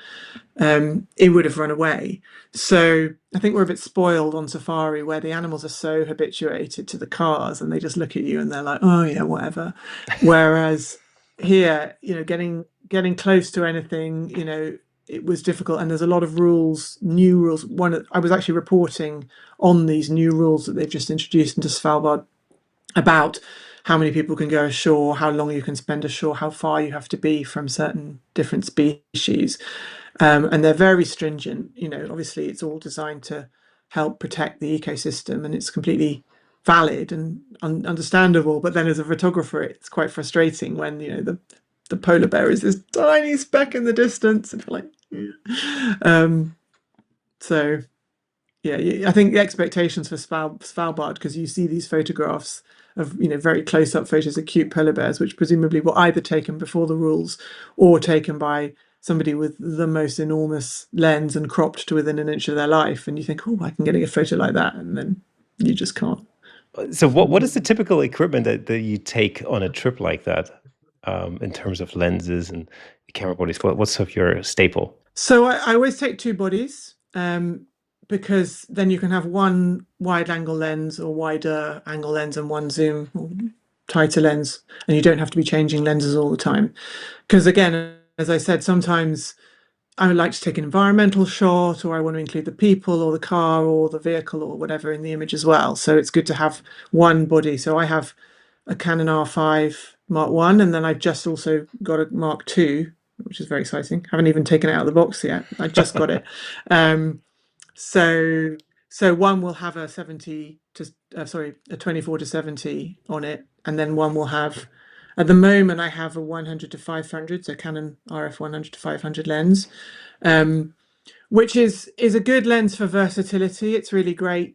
it would have run away. So I think we're a bit spoiled on safari, where the animals are so habituated to the cars and they just look at you and they're like, oh yeah, whatever. Whereas here, getting close to anything, it was difficult, and there's a lot of rules, new rules. I was actually reporting on these new rules that they've just introduced into Svalbard about how many people can go ashore, how long you can spend ashore, how far you have to be from certain different species. And they're very stringent. Obviously it's all designed to help protect the ecosystem, and it's completely valid and understandable. But then as a photographer, it's quite frustrating when, the polar bear is this tiny speck in the distance, and you're like, so yeah, I think the expectations for Svalbard, because you see these photographs of, very close-up photos of cute polar bears, which presumably were either taken before the rules or taken by somebody with the most enormous lens and cropped to within an inch of their life, and you think, oh, I can get a photo like that, and then you just can't. So what is the typical equipment that you take on a trip like that, in terms of lenses and camera bodies? What's sort of your staple? So I always take two bodies, because then you can have one wide angle lens or wider angle lens and one zoom or tighter lens, and you don't have to be changing lenses all the time. Because again, as I said, sometimes I would like to take an environmental shot, or I want to include the people or the car or the vehicle or whatever in the image as well. So it's good to have one body. So I have a Canon R5 Mark 1, and then I've just also got a Mark 2, which is very exciting. Haven't even taken it out of the box yet. I just got it. So one will have a 24 to 70 on it, and then one will have, at the moment I have a 100 to 500, so Canon RF 100 to 500 lens, which is a good lens for versatility. It's really great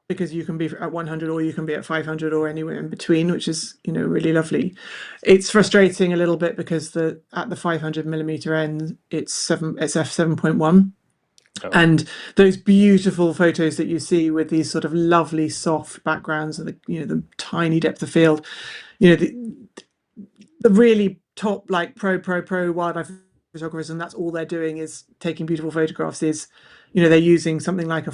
because you can be at 100 or you can be at 500 or anywhere in between, which is, really lovely. It's frustrating a little bit because at the 500 millimeter end, it's f7.1. Oh. And those beautiful photos that you see with these sort of lovely soft backgrounds and the tiny depth of field, the really top, like pro wildlife photographers, and that's all they're doing is taking beautiful photographs, is they're using something like a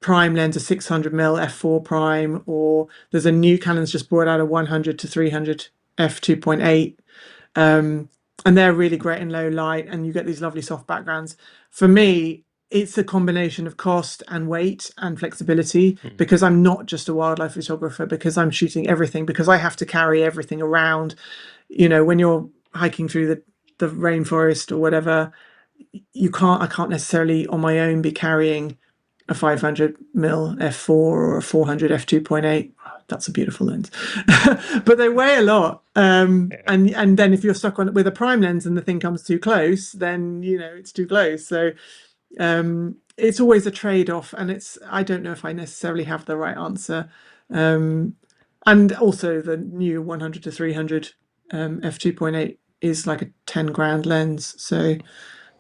prime lens, a 600 mm f4 prime, or there's a new Canon's just brought out a 100 to 300 f2.8, and they're really great in low light, and you get these lovely soft backgrounds. For me, it's a combination of cost and weight and flexibility, because I'm not just a wildlife photographer, because I'm shooting everything, because I have to carry everything around. When you're hiking through the rainforest or whatever, I can't necessarily on my own be carrying a 500 mm f4 or a 400 f2.8. That's a beautiful lens. But they weigh a lot, and then if you're stuck on it with a prime lens and the thing comes too close, then it's too close. So it's always a trade-off, and I don't know if I necessarily have the right answer. And also the new 100 to 300 f2.8 is like a 10 grand lens, so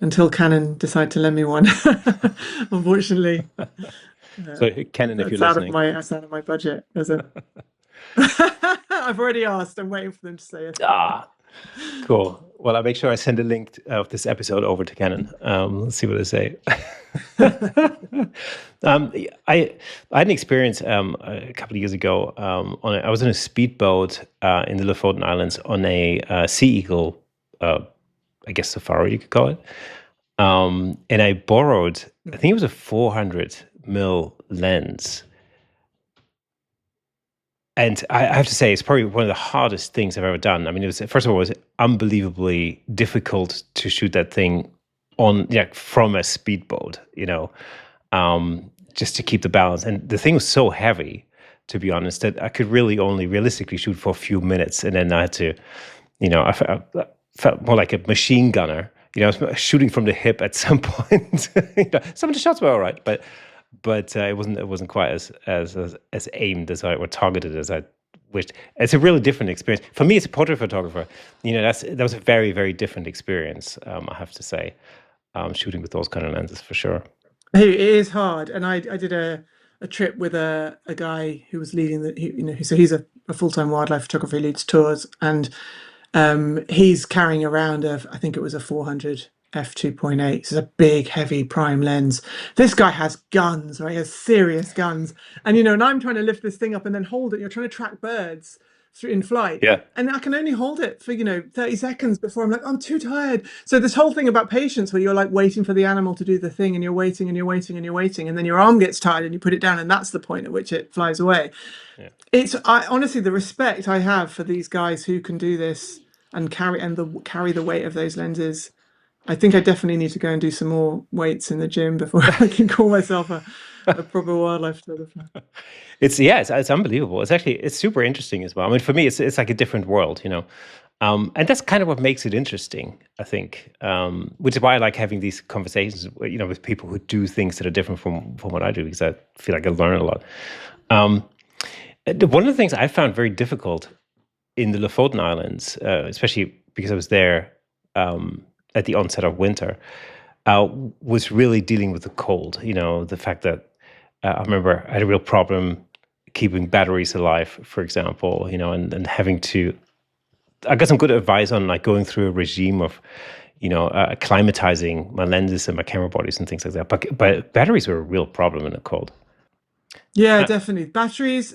until Canon decide to lend me one, unfortunately. So Canon, if you're listening, that's out of my budget. I've already asked. I'm waiting for them to say it. Cool. Well, I'll make sure I send a link of this episode over to Canon. Let's see what they say. I had an experience a couple of years ago. I was on a speedboat in the Lofoten Islands on a sea eagle, I guess safari you could call it. And I borrowed, I think it was a 400 mm lens. And I have to say, it's probably one of the hardest things I've ever done. I mean, first of all, it was unbelievably difficult to shoot that thing from a speedboat, just to keep the balance. And the thing was so heavy, to be honest, that I could really only realistically shoot for a few minutes. And then I had to, I felt more like a machine gunner. I was shooting from the hip at some point. Some of the shots were all right, but it wasn't quite as aimed as or targeted as I which it's a really different experience. For me, as a portrait photographer, that was a very, very different experience, I have to say, shooting with those kind of lenses for sure. It is hard. And I did a trip with a guy who was leading so he's a full-time wildlife photographer, he leads tours, and he's carrying around I think it was a 400 f2.8. It's a big, heavy prime lens. This guy has guns, right? He has serious guns. And, and I'm trying to lift this thing up and then hold it. You're trying to track birds in flight. Yeah. And I can only hold it for, 30 seconds before I'm like, I'm too tired. So this whole thing about patience, where you're like waiting for the animal to do the thing, and you're waiting and you're waiting and you're waiting, and then your arm gets tired and you put it down, and that's the point at which it flies away. Yeah. Honestly, the respect I have for these guys who can do this and carry the weight of those lenses. I think I definitely need to go and do some more weights in the gym before I can call myself a proper wildlife photographer. It's unbelievable. It's super interesting as well. I mean, for me, it's like a different world, and that's kind of what makes it interesting, I think, which is why I like having these conversations, with people who do things that are different from what I do, because I feel like I learn a lot. One of the things I found very difficult in the Lofoten Islands, especially because I was there at the onset of winter, was really dealing with the cold. The fact that I remember I had a real problem keeping batteries alive, for example, and having to, I got some good advice on like going through a regime of, acclimatizing my lenses and my camera bodies and things like that. But batteries were a real problem in the cold. Yeah, definitely. Batteries.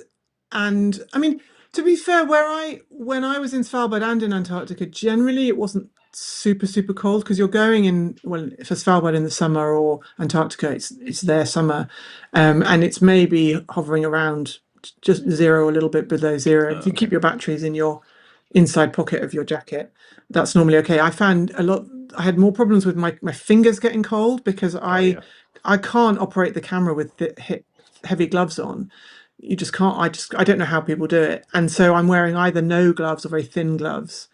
And I mean, to be fair, when I was in Svalbard and in Antarctica, generally it wasn't super, super cold, because you're going in, well, for Svalbard in the summer, or Antarctica, it's their summer, and it's maybe hovering around just zero, a little bit below zero. If you keep your batteries in your inside pocket of your jacket, that's normally okay. I found I had more problems with my fingers getting cold, because I can't operate the camera with heavy gloves on. You just can't. I don't know how people do it. And so I'm wearing either no gloves or very thin gloves,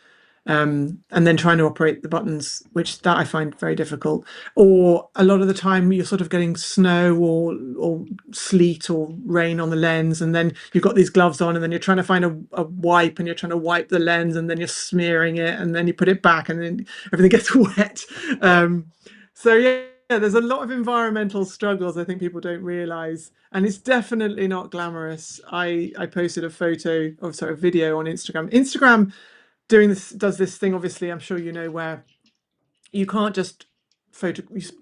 and then trying to operate the buttons, which I find very difficult. Or a lot of the time you're sort of getting snow or sleet or rain on the lens, and then you've got these gloves on, and then you're trying to find a wipe, and you're trying to wipe the lens, and then you're smearing it, and then you put it back, and then everything gets wet. So yeah, there's a lot of environmental struggles I think people don't realize, and it's definitely not glamorous. I posted a video on Instagram. Instagram does this thing, obviously, I'm sure where you can't just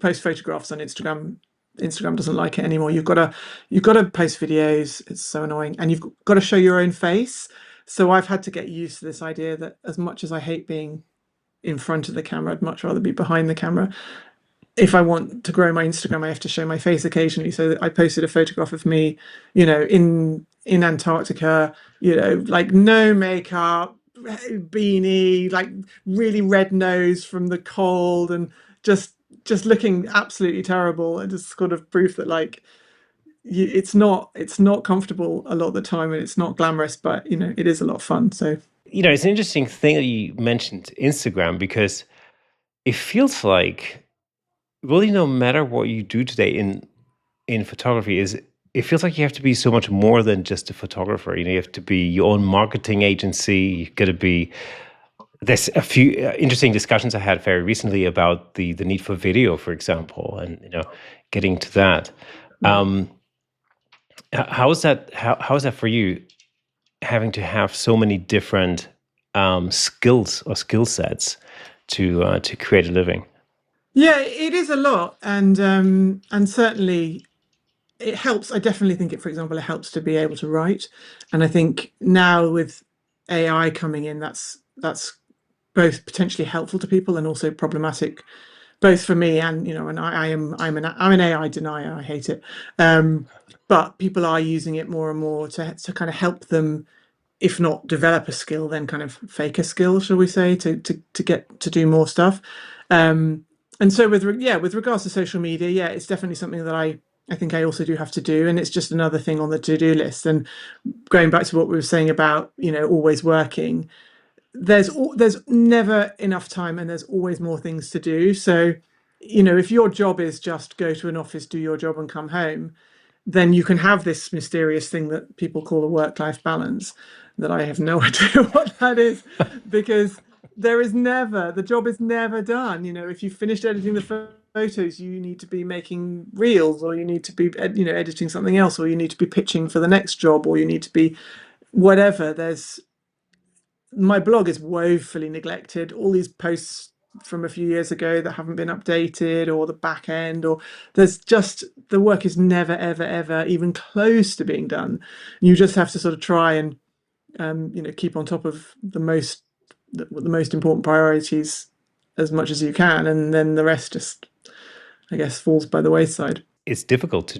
post photographs on Instagram. Instagram doesn't like it anymore. You've got to post videos. It's so annoying, and you've got to show your own face. So I've had to get used to this idea that, as much as I hate being in front of the camera, I'd much rather be behind the camera. If I want to grow my Instagram, I have to show my face occasionally. So I posted a photograph of me, in Antarctica, like no makeup, beanie, like really red nose from the cold, and just looking absolutely terrible, and just sort of proof that like it's not comfortable a lot of the time, and it's not glamorous, but it is a lot of fun. So it's an interesting thing that you mentioned Instagram, because it feels like really no matter what you do today in photography, it feels like you have to be so much more than just a photographer. You have to be your own marketing agency. You've got to be. There's a few interesting discussions I had very recently about the need for video, for example, and getting to that. How is that for you, having to have so many different skills or skill sets to create a living? Yeah, it is a lot, and certainly it helps. I definitely think for example, it helps to be able to write, and I think now with AI coming in, that's both potentially helpful to people and also problematic, both for me and and I'm an AI denier. I hate it, but people are using it more and more to kind of help them, if not develop a skill, then kind of fake a skill, shall we say, to get to do more stuff. And so with regards to social media, it's definitely something that I think I also do have to do, and it's just another thing on the to-do list. And going back to what we were saying about always working, there's never enough time, and there's always more things to do. So if your job is just go to an office, do your job, and come home, then you can have this mysterious thing that people call a work-life balance. that I have no idea what that is, because the job is never done. If you've finished editing the photos, you need to be making reels, or you need to be editing something else, or you need to be pitching for the next job, or you need to be whatever. My blog is woefully neglected. All these posts from a few years ago that haven't been updated, or the back end, or the work is never, ever, ever even close to being done. You just have to sort of try and keep on top of the most important priorities as much as you can, and then the rest just, I guess, falls by the wayside. It's difficult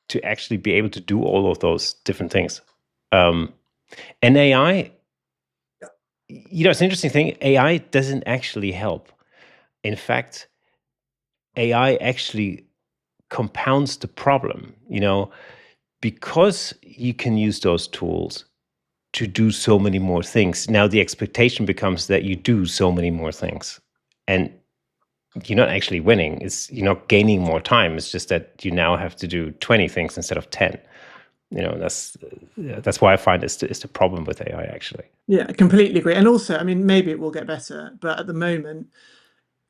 to actually be able to do all of those different things. And AI, it's an interesting thing. AI doesn't actually help. In fact, AI actually compounds the problem, because you can use those tools to do so many more things. Now the expectation becomes that you do so many more things, and you're not actually winning. You're not gaining more time. It's just that you now have to do 20 things instead of 10. That's why I find it's the problem with AI, actually. Yeah, I completely agree. And also, I mean, maybe it will get better, but at the moment,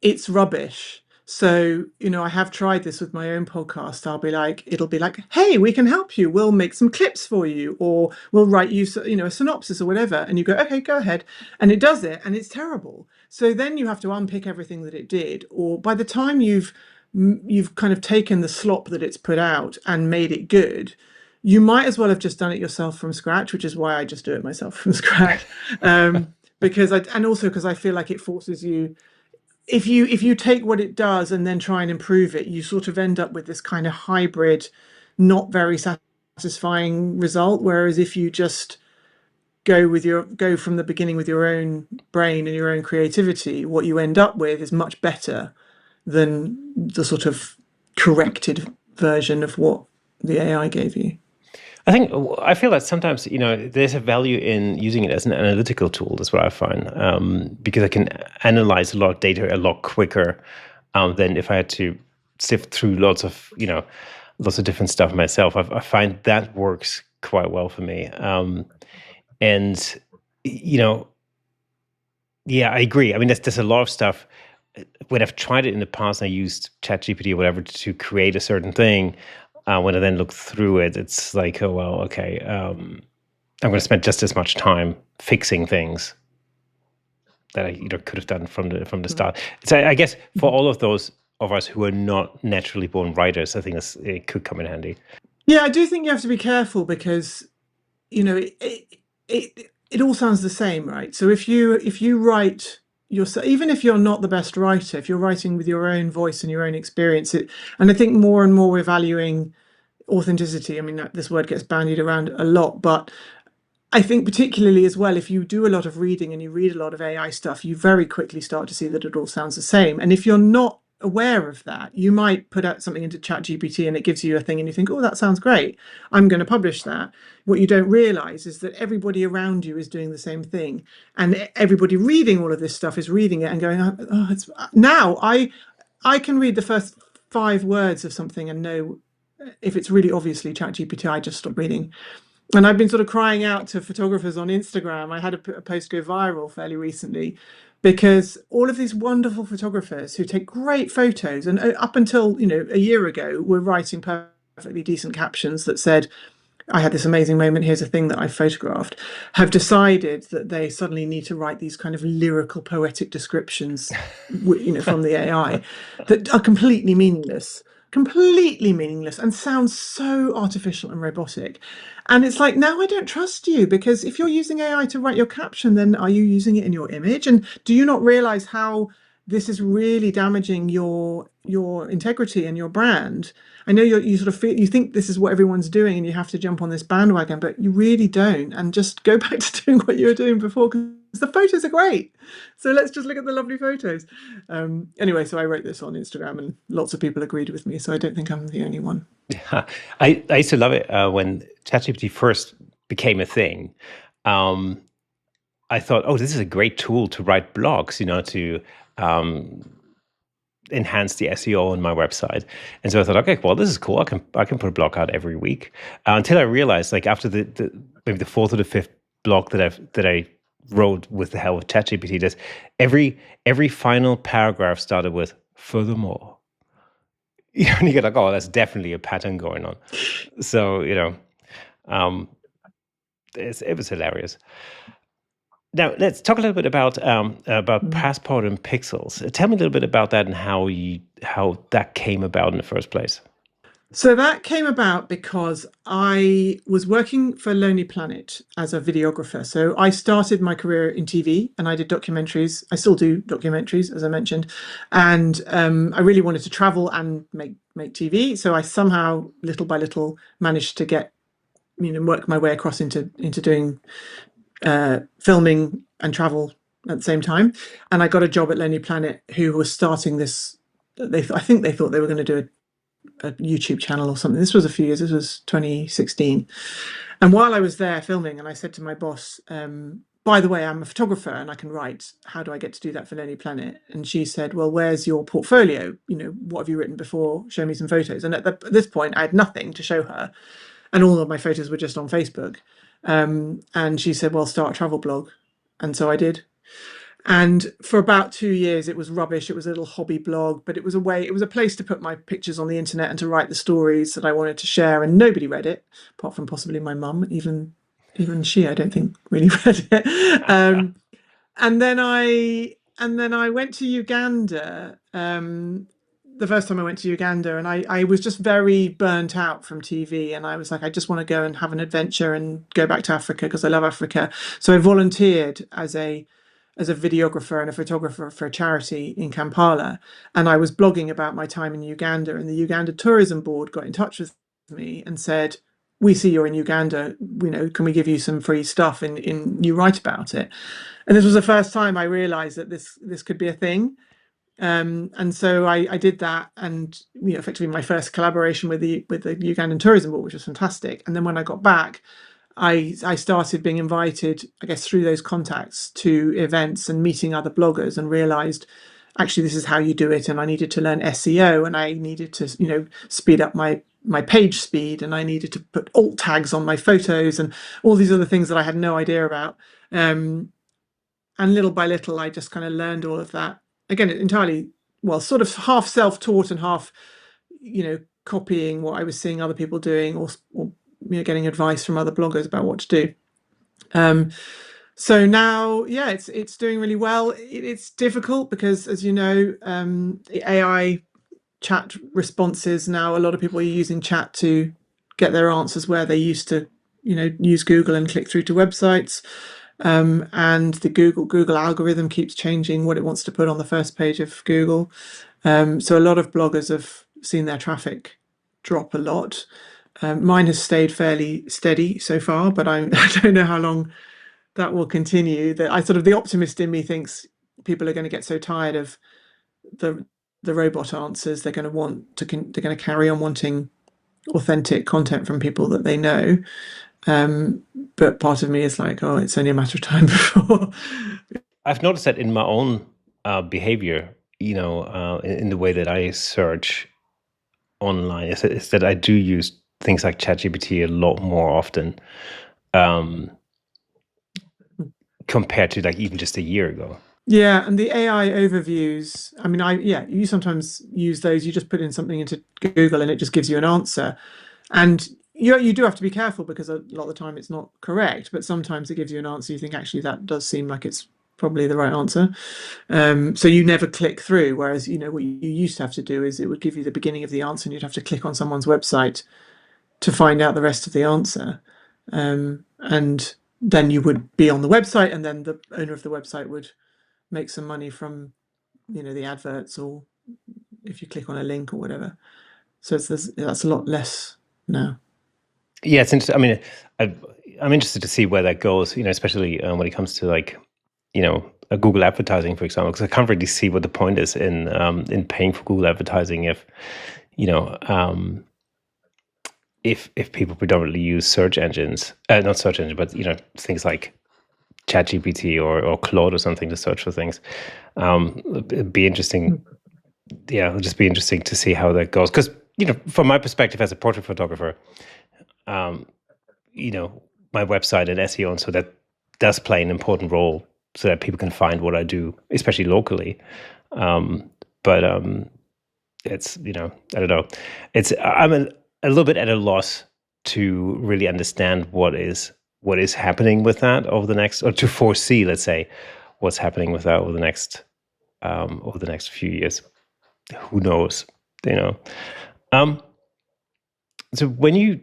it's rubbish. So, I have tried this with my own podcast. It'll be like, hey, we can help you. We'll make some clips for you, or we'll write you, a synopsis or whatever. And you go, okay, go ahead. And it does it, and it's terrible. So then you have to unpick everything that it did. Or by the time you've kind of taken the slop that it's put out and made it good, you might as well have just done it yourself from scratch, which is why I just do it myself from scratch. Because I feel like it forces you. If you take what it does and then try and improve it, you sort of end up with this kind of hybrid, not very satisfying result. Whereas if you just go from the beginning with your own brain and your own creativity, what you end up with is much better than the sort of corrected version of what the AI gave you. I feel that sometimes, there's a value in using it as an analytical tool. That's what I find, because I can analyze a lot of data a lot quicker than if I had to sift through lots of different stuff myself. I find that works quite well for me. And I agree. I mean, there's a lot of stuff. When I've tried it in the past, I used ChatGPT or whatever to create a certain thing. When I then look through it, it's like, oh, well, okay, I'm going to spend just as much time fixing things that I could have done from the start. So I guess for all of those of us who are not naturally born writers, I think it could come in handy. Yeah, I do think you have to be careful because, it all sounds the same, right? So if you write yourself, even if you're not the best writer, if you're writing with your own voice and your own experience, and I think more and more we're valuing authenticity. I mean, this word gets bandied around a lot, but I think particularly as well, if you do a lot of reading and you read a lot of AI stuff, you very quickly start to see that it all sounds the same. And if you're not aware of that, you might put out something into ChatGPT and it gives you a thing and you think, oh, that sounds great, I'm going to publish that. What you don't realize is that everybody around you is doing the same thing, and everybody reading all of this stuff is reading it and going, oh, it's now I can read the first 5 words of something and know if it's really obviously ChatGPT. I just stop reading. And I've been sort of crying out to photographers on Instagram. I had a post go viral fairly recently because all of these wonderful photographers who take great photos, and up until a year ago were writing perfectly decent captions that said, I had this amazing moment, here's a thing that I photographed, have decided that they suddenly need to write these kind of lyrical, poetic descriptions, from the AI that are completely meaningless and sounds so artificial and robotic. And it's like, now I don't trust you, because if you're using AI to write your caption, then are you using it in your image? And do you not realize how this is really damaging your integrity and your brand? I know you sort of you think this is what everyone's doing and you have to jump on this bandwagon, but you really don't. And just go back to doing what you were doing before, because the photos are great. So let's just look at the lovely photos. Anyway, so I wrote this on Instagram and lots of people agreed with me. So I don't think I'm the only one. Yeah. I used to love it when ChatGPT first became a thing. I thought, oh, this is a great tool to write blogs, to enhance the SEO on my website. And so I thought, okay, well, this is cool. I can put a blog out every week. Until I realized, like after maybe the 4th or the 5th blog that I wrote with the help of ChatGPT, that every final paragraph started with "furthermore." And you get like, oh, that's definitely a pattern going on. So it was hilarious. Now let's talk a little bit about Passport and Pixels. Tell me a little bit about that and how that came about in the first place. So that came about because I was working for Lonely Planet as a videographer. So I started my career in TV and I did documentaries. I still do documentaries, as I mentioned. And I really wanted to travel and make TV. So I somehow, little by little, managed to work my way across into doing filming and travel at the same time. And I got a job at Lonely Planet, who was starting this. I think they thought they were going to do a YouTube channel or something. This was a few years. This was 2016. And while I was there filming, and I said to my boss, by the way, I'm a photographer and I can write. How do I get to do that for Lonely Planet? And she said, well, where's your portfolio? What have you written before? Show me some photos. And at this point, I had nothing to show her. And all of my photos were just on Facebook. And she said, well, start a travel blog. And so I did. And for about 2 years, it was rubbish. It was a little hobby blog, but it was a place to put my pictures on the internet and to write the stories that I wanted to share. And nobody read it, apart from possibly my mum. Even she, I don't think, really read it. And then I went to Uganda. The first time I went to Uganda, and I was just very burnt out from TV, and I was like, I just want to go and have an adventure and go back to Africa because I love Africa. So I volunteered as a videographer and a photographer for a charity in Kampala. And I was blogging about my time in Uganda, and the Uganda Tourism Board got in touch with me and said, we see you're in Uganda, can we give you some free stuff and you write about it? And this was the first time I realized that this could be a thing. And so I did that, and effectively my first collaboration with the Ugandan Tourism Board, which was fantastic. And then when I got back, I started being invited, I guess, through those contacts to events and meeting other bloggers, and realized actually this is how you do it. And I needed to learn SEO, and I needed to speed up my page speed, and I needed to put alt tags on my photos and all these other things that I had no idea about. And little by little, I just kind of learned all of that. Again, entirely, well, sort of half self-taught and half, copying what I was seeing other people doing, or getting advice from other bloggers about what to do. So now, yeah, it's doing really well. It's difficult because, as you know, the AI chat responses now, a lot of people are using chat to get their answers where they used to, use Google and click through to websites. And the Google algorithm keeps changing what it wants to put on the first page of Google. So a lot of bloggers have seen their traffic drop a lot. Mine has stayed fairly steady so far, but I don't know how long that will continue. The optimist in me thinks people are going to get so tired of the robot answers, they're going to carry on wanting authentic content from people that they know. But part of me is like, oh, it's only a matter of time before. I've noticed that in my own behavior, in the way that I search online, is that I do use things like ChatGPT a lot more often compared to like even just a year ago. Yeah, and the AI overviews, I mean, you sometimes use those. You just put in something into Google and it just gives you an answer. And you do have to be careful because a lot of the time it's not correct, but sometimes it gives you an answer you think, actually, that does seem like it's probably the right answer. So you never click through, whereas, what you used to have to do is it would give you the beginning of the answer and you'd have to click on someone's website to find out the rest of the answer. And then you would be on the website, and then the owner of the website would make some money from, the adverts, or if you click on a link or whatever. So that's a lot less now. Yeah, it's interesting. I mean, I'm interested to see where that goes, especially when it comes to like, a Google advertising, for example, because I can't really see what the point is in paying for Google advertising if people predominantly use search engines, not search engines, but things like ChatGPT or Claude or something to search for things. It'd be interesting. Yeah, it'll just be interesting to see how that goes. Because from my perspective as a portrait photographer, my website and SEO, and so that does play an important role so that people can find what I do, especially locally. But it's, I don't know. I'm a little bit at a loss to really understand what is happening with that over the next, or to foresee, let's say, what's happening with that over the next few years. Who knows? So when you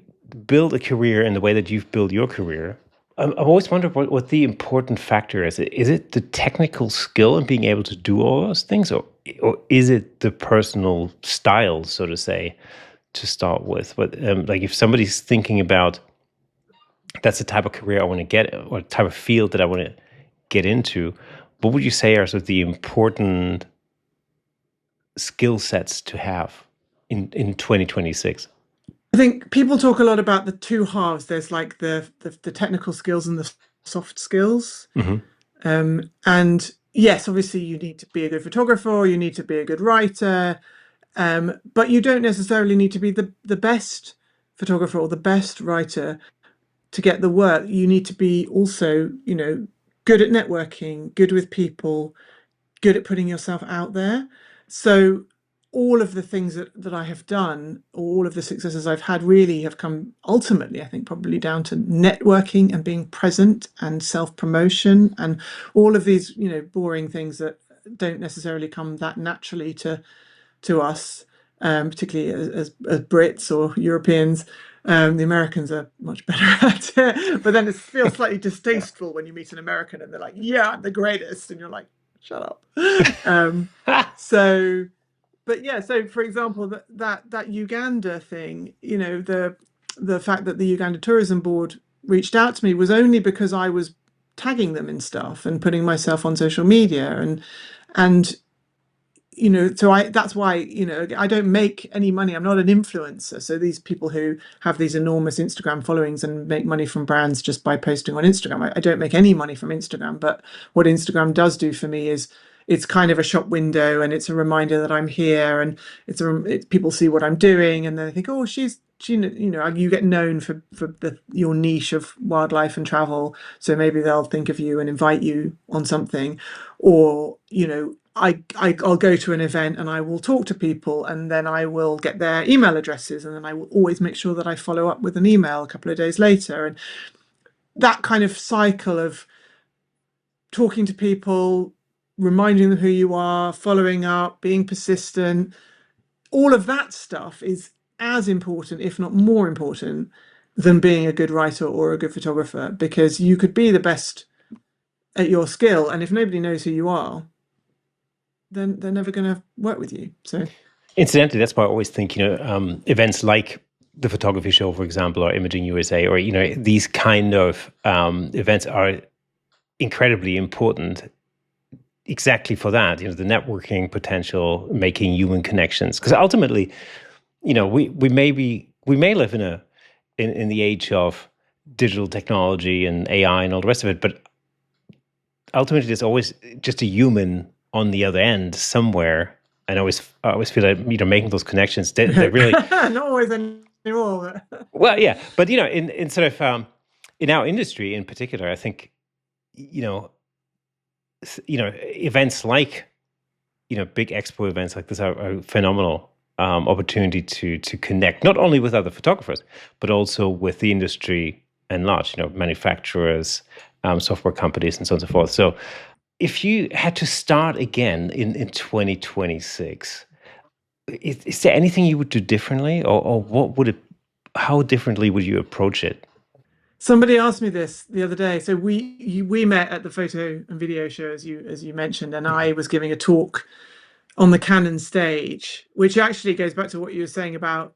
build a career in the way that you've built your career, I've always wondered what the important factor is. Is it the technical skill and being able to do all those things, or is it the personal style, so to say, to start with? But like if somebody's thinking about that's the type of career I want to get, or type of field that I want to get into, what would you say are sort of the important skill sets to have in 2026? I think people talk a lot about the two halves. There's like the technical skills and the soft skills. And yes, obviously you need to be a good photographer, or you need to be a good writer, but you don't necessarily need to be the best photographer or the best writer to get the work. You need to be also, good at networking, good with people, good at putting yourself out there. So all of the things that I have done, all of the successes I've had, really have come ultimately, I think, probably down to networking and being present and self-promotion and all of these, boring things that don't necessarily come that naturally to us, particularly as Brits or Europeans. The Americans are much better at it, but then it feels slightly distasteful when you meet an American and they're like, "Yeah, I'm the greatest," and you're like, "Shut up." But yeah, so for example, that Uganda thing, the fact that the Uganda Tourism Board reached out to me was only because I was tagging them in stuff and putting myself on social media, and so that's why, I don't make any money. I'm not an influencer. So these people who have these enormous Instagram followings and make money from brands just by posting on Instagram, I don't make any money from Instagram. But what Instagram does do for me is it's kind of a shop window, and it's a reminder that I'm here, and people see what I'm doing, and they think, oh, you get known for your niche of wildlife and travel, so maybe they'll think of you and invite you on something, or I'll go to an event and I will talk to people, and then I will get their email addresses, and then I will always make sure that I follow up with an email a couple of days later. And that kind of cycle of talking to people, reminding them who you are, following up, being persistent, all of that stuff is as important, if not more important, than being a good writer or a good photographer, because you could be the best at your skill, and if nobody knows who you are, then they're never going to work with you. So, incidentally, that's why I always think, events like the photography show, for example, or Imaging USA, or these kind of events are incredibly important. Exactly for that, the networking potential, making human connections. Because ultimately, we may live in the age of digital technology and AI and all the rest of it, but ultimately, there's always just a human on the other end somewhere. And I always feel like making those connections, they're really not always anymore. Well, yeah, but in sort of in our industry in particular, I think events like big expo events like this are a phenomenal opportunity to connect not only with other photographers but also with the industry and large, manufacturers, software companies, and so on and so forth. So if you had to start again in 2026, is there anything you would do differently, or how differently would you approach it? Somebody asked me this the other day. So we met at the photo and video show, as you mentioned, and I was giving a talk on the Canon stage, which actually goes back to what you were saying about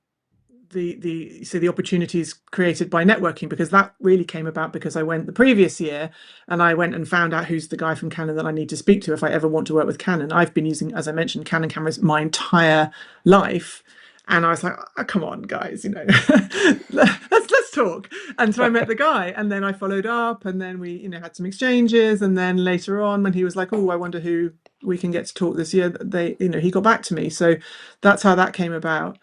the opportunities created by networking, because that really came about because I went the previous year and I went and found out who's the guy from Canon that I need to speak to if I ever want to work with Canon. I've been using, as I mentioned, Canon cameras my entire life. And I was like, oh, come on, guys, let's talk. And so I met the guy, and then I followed up, and then we, had some exchanges. And then later on, when he was like, oh, I wonder who we can get to talk this year, he got back to me. So that's how that came about.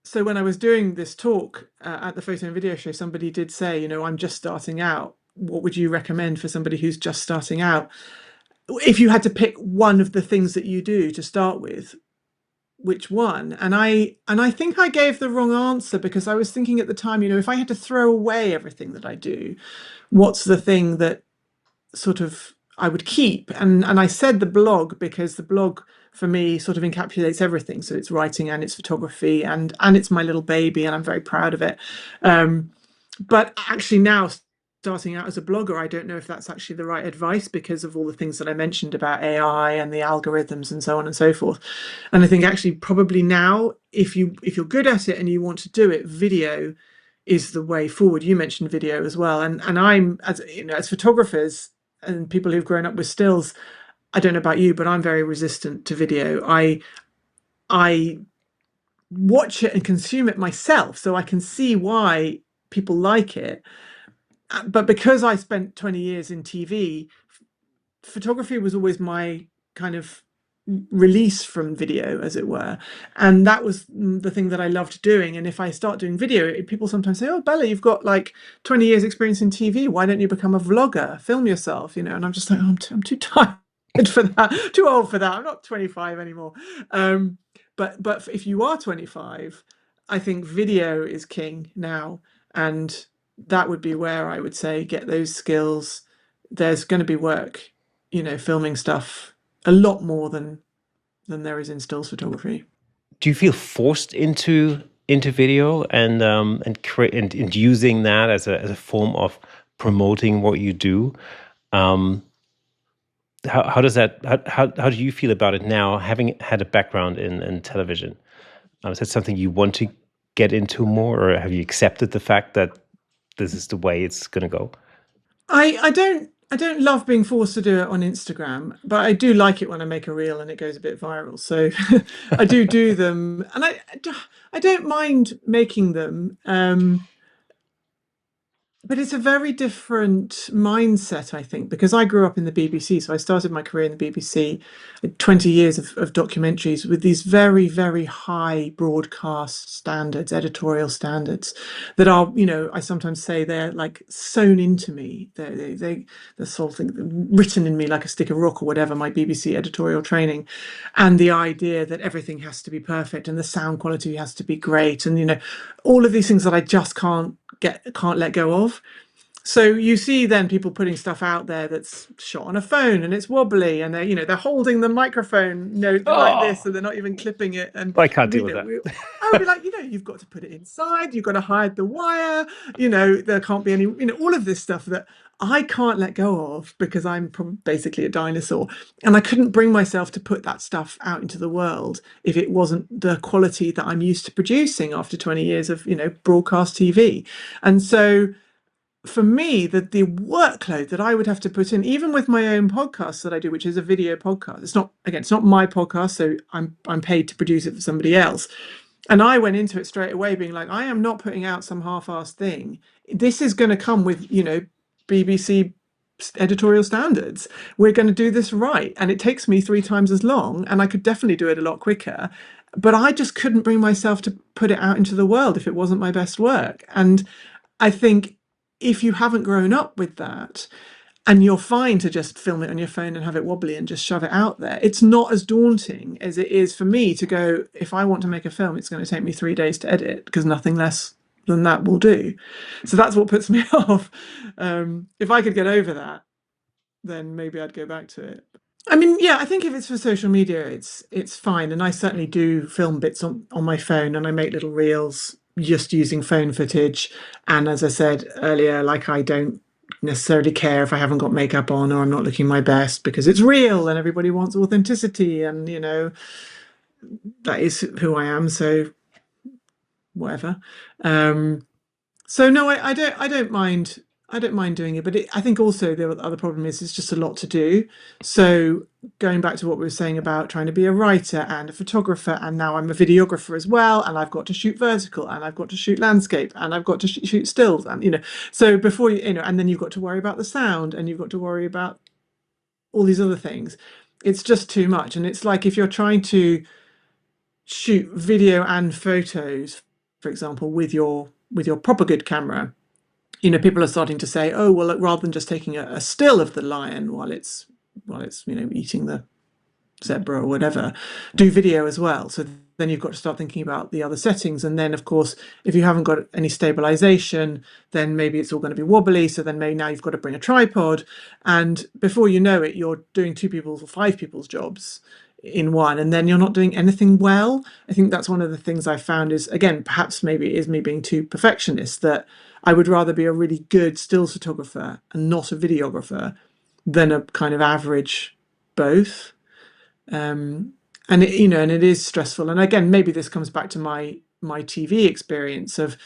So when I was doing this talk at the photo and video show, somebody did say, I'm just starting out. what would you recommend for somebody who's just starting out? If you had to pick one of the things that you do to start with, which one? And I think I gave the wrong answer, because I was thinking at the time, if I had to throw away everything that I do, what's the thing that sort of I would keep? And I said the blog, because the blog for me sort of encapsulates everything. So it's writing and it's photography and it's my little baby, and I'm very proud of it. But actually now, starting out as a blogger, I don't know if that's actually the right advice, because of all the things that I mentioned about AI and the algorithms and so on and so forth. And I think actually probably now, if you're good at it and you want to do it, video is the way forward. You mentioned video as well, and I'm, as photographers and people who've grown up with stills, I don't know about you, but I'm very resistant to video. I watch it and consume it myself, so I can see why people like it. But because I spent 20 years in TV, photography was always my kind of release from video, as it were, and that was the thing that I loved doing. And if I start doing video, people sometimes say, "Oh, Bella, you've got like 20 years experience in TV, why don't you become a vlogger, film yourself?" And I'm just like, "Oh, I'm too tired for that, too old for that, I'm not 25 anymore." But if you are 25, I think video is king now, and that would be where I would say get those skills. There's going to be work, filming stuff a lot more than there is in stills photography. Do you feel forced into video and using that as a form of promoting what you do? How does that, how do you feel about it now, having had a background in television? Is that something you want to get into more, or have you accepted the fact that this is the way it's going to go? I don't love being forced to do it on Instagram, but I do like it when I make a reel and it goes a bit viral. So I do them, and I don't mind making them. But it's a very different mindset, I think, because I grew up in the BBC. So I started my career in the BBC, 20 years of documentaries with these very, very high broadcast standards, editorial standards that are, I sometimes say they're like sewn into me. They're sort of thing written in me like a stick of rock or whatever, my BBC editorial training. And the idea that everything has to be perfect and the sound quality has to be great. And, all of these things that I just can't let go of. So you see then people putting stuff out there that's shot on a phone and it's wobbly, and they're holding the microphone like this, and they're not even clipping it. And I can't deal with that. I would be like, you've got to put it inside, you've got to hide the wire, there can't be any, all of this stuff that I can't let go of, because I'm basically a dinosaur, and I couldn't bring myself to put that stuff out into the world if it wasn't the quality that I'm used to producing after 20 years of broadcast TV. And so for me, the workload that I would have to put in, even with my own podcast that I do, which is a video podcast, it's not my podcast, so I'm paid to produce it for somebody else. And I went into it straight away being like, I am not putting out some half-assed thing. This is going to come with, BBC editorial standards. We're going to do this right. And it takes me 3 times as long, and I could definitely do it a lot quicker. But I just couldn't bring myself to put it out into the world if it wasn't my best work. And I think if you haven't grown up with that, and you're fine to just film it on your phone and have it wobbly and just shove it out there, it's not as daunting as it is for me to go, if I want to make a film, it's going to take me 3 days to edit, because nothing less than that will do. So that's what puts me off. If I could get over that, then maybe I'd go back to it. I mean, yeah, I think if it's for social media, it's fine. And I certainly do film bits on my phone, and I make little reels just using phone footage. And as I said earlier, like, I don't necessarily care if I haven't got makeup on or I'm not looking my best, because it's real and everybody wants authenticity, and that is who I am, so whatever. So no, I don't mind doing it, but I think also the other problem is it's just a lot to do. So going back to what we were saying about trying to be a writer and a photographer, and now I'm a videographer as well, and I've got to shoot vertical, and I've got to shoot landscape, and I've got to shoot stills, and so before and then you've got to worry about the sound, and you've got to worry about all these other things. It's just too much. And it's like, if you're trying to shoot video and photos, for example, with your proper good camera, people are starting to say, oh, well, look, rather than just taking a still of the lion while it's eating the zebra or whatever, do video as well. So then you've got to start thinking about the other settings. And then, of course, if you haven't got any stabilization, then maybe it's all going to be wobbly. So then maybe now you've got to bring a tripod. And before you know it, you're doing 2 people's or 5 people's jobs in one, and then you're not doing anything well. I think that's one of the things I found is, again, perhaps maybe it is me being too perfectionist, that I would rather be a really good stills photographer and not a videographer than a kind of average both. And it is stressful. And again, maybe this comes back to my TV experience of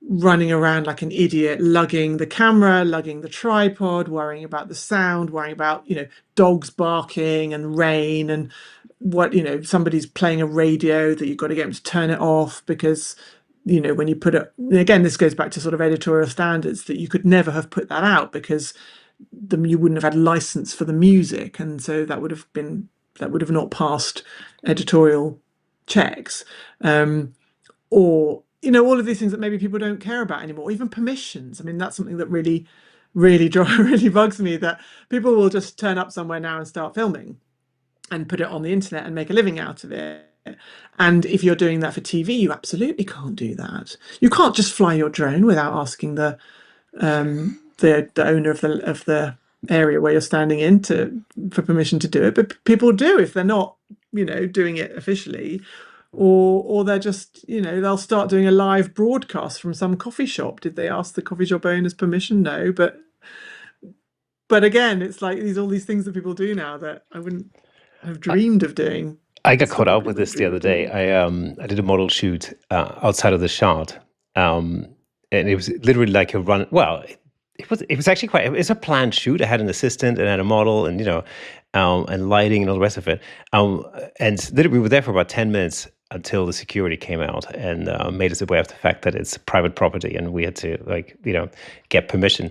running around like an idiot, lugging the camera, lugging the tripod, worrying about the sound, worrying about dogs barking and rain, and what somebody's playing a radio that you've got to get them to turn it off, because when you put it, again, this goes back to sort of editorial standards, that you could never have put that out because you wouldn't have had license for the music, and so that would have not passed editorial checks, or all of these things that maybe people don't care about anymore, even permissions. I mean, that's something that really bugs me, that people will just turn up somewhere now and start filming and put it on the internet and make a living out of it. And if you're doing that for TV, you absolutely can't do that. You can't just fly your drone without asking the owner of the area where you're standing in for permission to do it. But people do if they're not doing it officially, or they're just they'll start doing a live broadcast from some coffee shop. Did they ask the coffee shop owners permission? No. But again, it's like all these things that people do now that I wouldn't have dreamed of doing. I got caught up with this the other day. I did a model shoot outside of the shot, and it was literally like a run. Well, it was actually it's a planned shoot. I had an assistant and I had a model, and and lighting and all the rest of it. And literally we were there for about 10 minutes until the security came out and made us aware of the fact that it's private property and we had to get permission.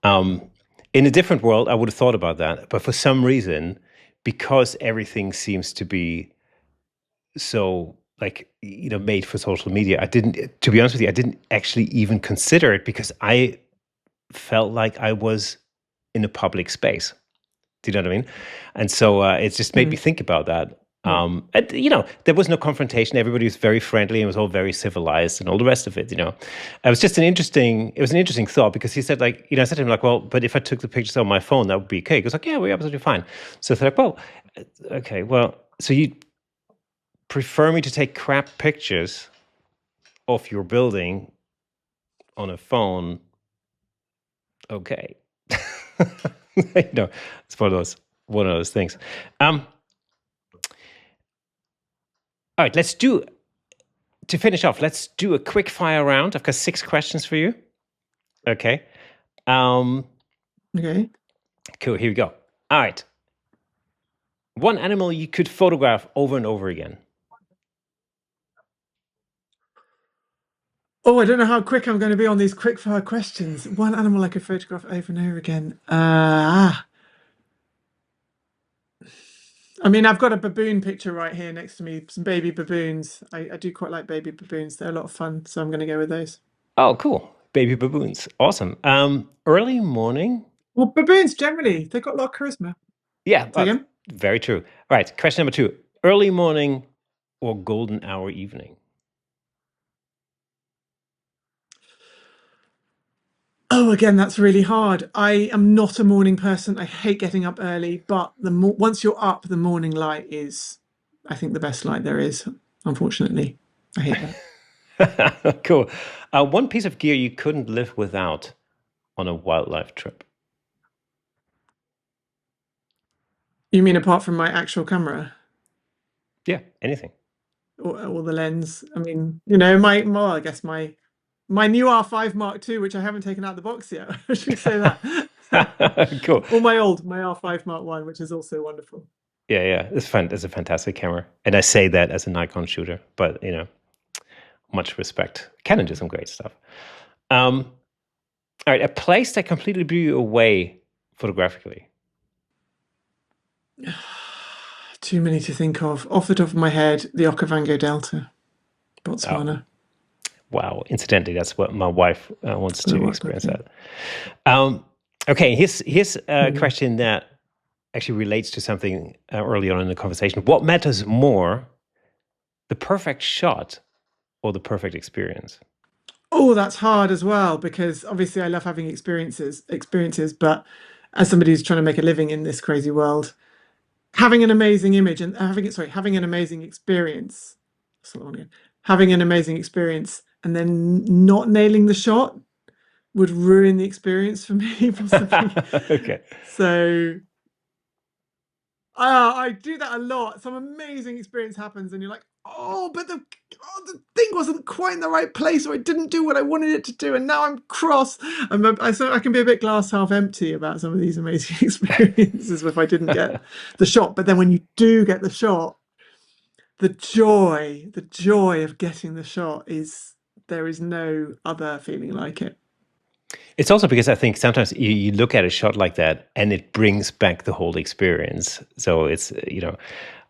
In a different world, I would have thought about that, but for some reason, because everything seems to be so made for social media, I didn't. To be honest with you, I didn't actually even consider it because I felt like I was in a public space. Do you know what I mean? And so it just made me think about that. And, there was no confrontation. Everybody was very friendly and was all very civilized and all the rest of it. It was just an interesting thought, because he said I said to him well, but if I took the pictures on my phone, that would be okay. He goes yeah, we're absolutely fine. So I thought well, okay, well, so you prefer me to take crap pictures of your building on a phone? Okay. It's one of those things. All right, to finish off, let's do a quick fire round. I've got 6 questions for you. Okay. Okay. Cool, here we go. All right. One animal you could photograph over and over again. Oh, I don't know how quick I'm going to be on these quick fire questions. One animal I could photograph over and over again. I mean, I've got a baboon picture right here next to me, some baby baboons. I do quite like baby baboons. They're a lot of fun, so I'm going to go with those. Oh, cool. Baby baboons. Awesome. Early morning? Well, baboons generally, they've got a lot of charisma. Yeah, very true. All right, question number 2. Early morning or golden hour evening? Oh, again, that's really hard. I am not a morning person. I hate getting up early, but once you're up, the morning light is, I think, the best light there is. Unfortunately, I hate that. Cool. One piece of gear you couldn't live without on a wildlife trip? You mean apart from my actual camera? Yeah, anything. Or the lens? I mean, I guess my new R5 Mark II, which I haven't taken out of the box yet. I should say that. Cool. Or my R5 Mark I, which is also wonderful. Yeah, it's fun. It's a fantastic camera, and I say that as a Nikon shooter, but much respect. Canon did some great stuff. All right, a place that completely blew you away photographically. Too many to think of. Off the top of my head, the Okavango Delta, Botswana. Wow. Incidentally, that's what my wife wants to experience Okay. that. Okay, here's a question that actually relates to something early on in the conversation. What matters more, the perfect shot or the perfect experience? Oh, that's hard as well, because obviously I love having experiences, but as somebody who's trying to make a living in this crazy world, having an amazing image and having an amazing experience. Having an amazing experience and then not nailing the shot would ruin the experience for me, possibly. Okay. So I do that a lot. Some amazing experience happens, and you're like, oh, but the thing wasn't quite in the right place, or it didn't do what I wanted it to do, and now I'm cross. So I can be a bit glass half empty about some of these amazing experiences if I didn't get the shot. But then when you do get the shot, the joy of getting the shot there is no other feeling like it. It's also because I think sometimes you look at a shot like that and it brings back the whole experience. So it's,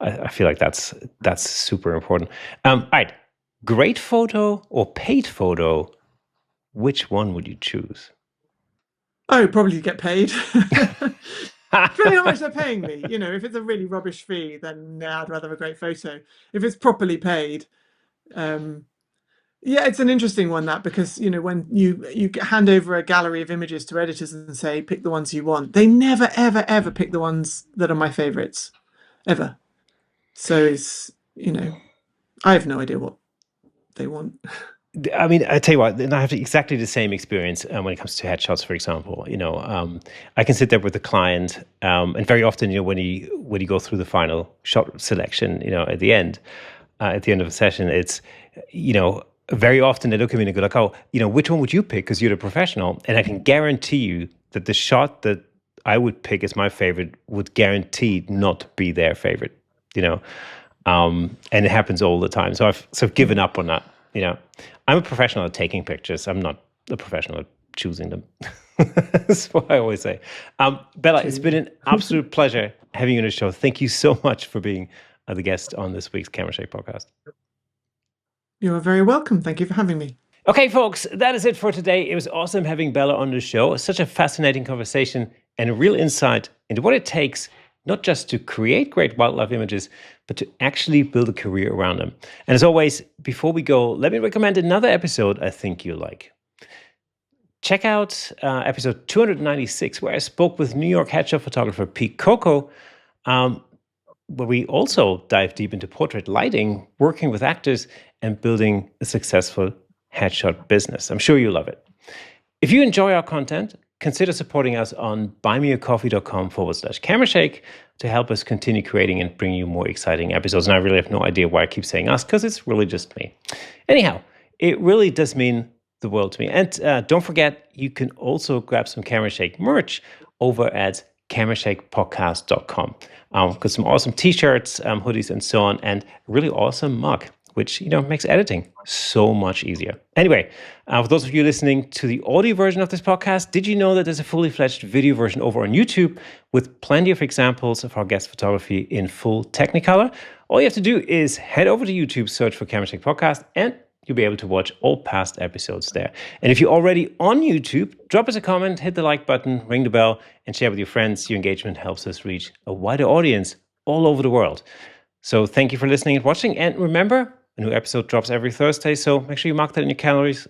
I feel like that's super important. All right. Great photo or paid photo, which one would you choose? Oh, probably get paid. Depending how much they're paying me. If it's a really rubbish fee, then I'd rather have a great photo. If it's properly paid, yeah, it's an interesting one, that, because when you hand over a gallery of images to editors and say pick the ones you want, they never ever pick the ones that are my favorites ever. So it's I have no idea what they want. I mean, I tell you what, I have exactly the same experience when it comes to headshots, for example. I can sit there with the client, and very often, when you go through the final shot selection, at the end of the session, it's, very often they look at me and they go like, oh, which one would you pick? Because you're the professional. And I can guarantee you that the shot that I would pick as my favorite would guaranteed not be their favorite, and it happens all the time. So I've sort of given up on that. I'm a professional at taking pictures. I'm not a professional at choosing them. That's what I always say. Bella, it's been an absolute pleasure having you on the show. Thank you so much for being the guest on this week's Camera Shake podcast. You are very welcome. Thank you for having me. Okay, folks, that is it for today. It was awesome having Bella on the show. Such a fascinating conversation and a real insight into what it takes not just to create great wildlife images, but to actually build a career around them. And as always, before we go, let me recommend another episode I think you'll like. Check out episode 296, where I spoke with New York headshot photographer Pete Coco, where we also dive deep into portrait lighting, working with actors, and building a successful headshot business. I'm sure you'll love it. If you enjoy our content, consider supporting us on buymeacoffee.com/camerashake to help us continue creating and bring you more exciting episodes. And I really have no idea why I keep saying us, because it's really just me. Anyhow, it really does mean the world to me. And don't forget, you can also grab some Camera Shake merch over at camerashakepodcast.com. Got some awesome t-shirts, hoodies, and so on, and a really awesome mug, which makes editing so much easier. Anyway, for those of you listening to the audio version of this podcast, did you know that there's a fully fledged video version over on YouTube with plenty of examples of our guest photography in full Technicolor? All you have to do is head over to YouTube, search for Camera Shake Podcast, and you'll be able to watch all past episodes there. And if you're already on YouTube, drop us a comment, hit the like button, ring the bell, and share with your friends. Your engagement helps us reach a wider audience all over the world. So thank you for listening and watching. And remember, a new episode drops every Thursday, so make sure you mark that in your calendars,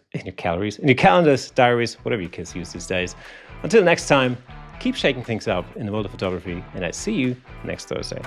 diaries, whatever your kids use these days. Until next time, keep shaking things up in the world of photography, and I see you next Thursday.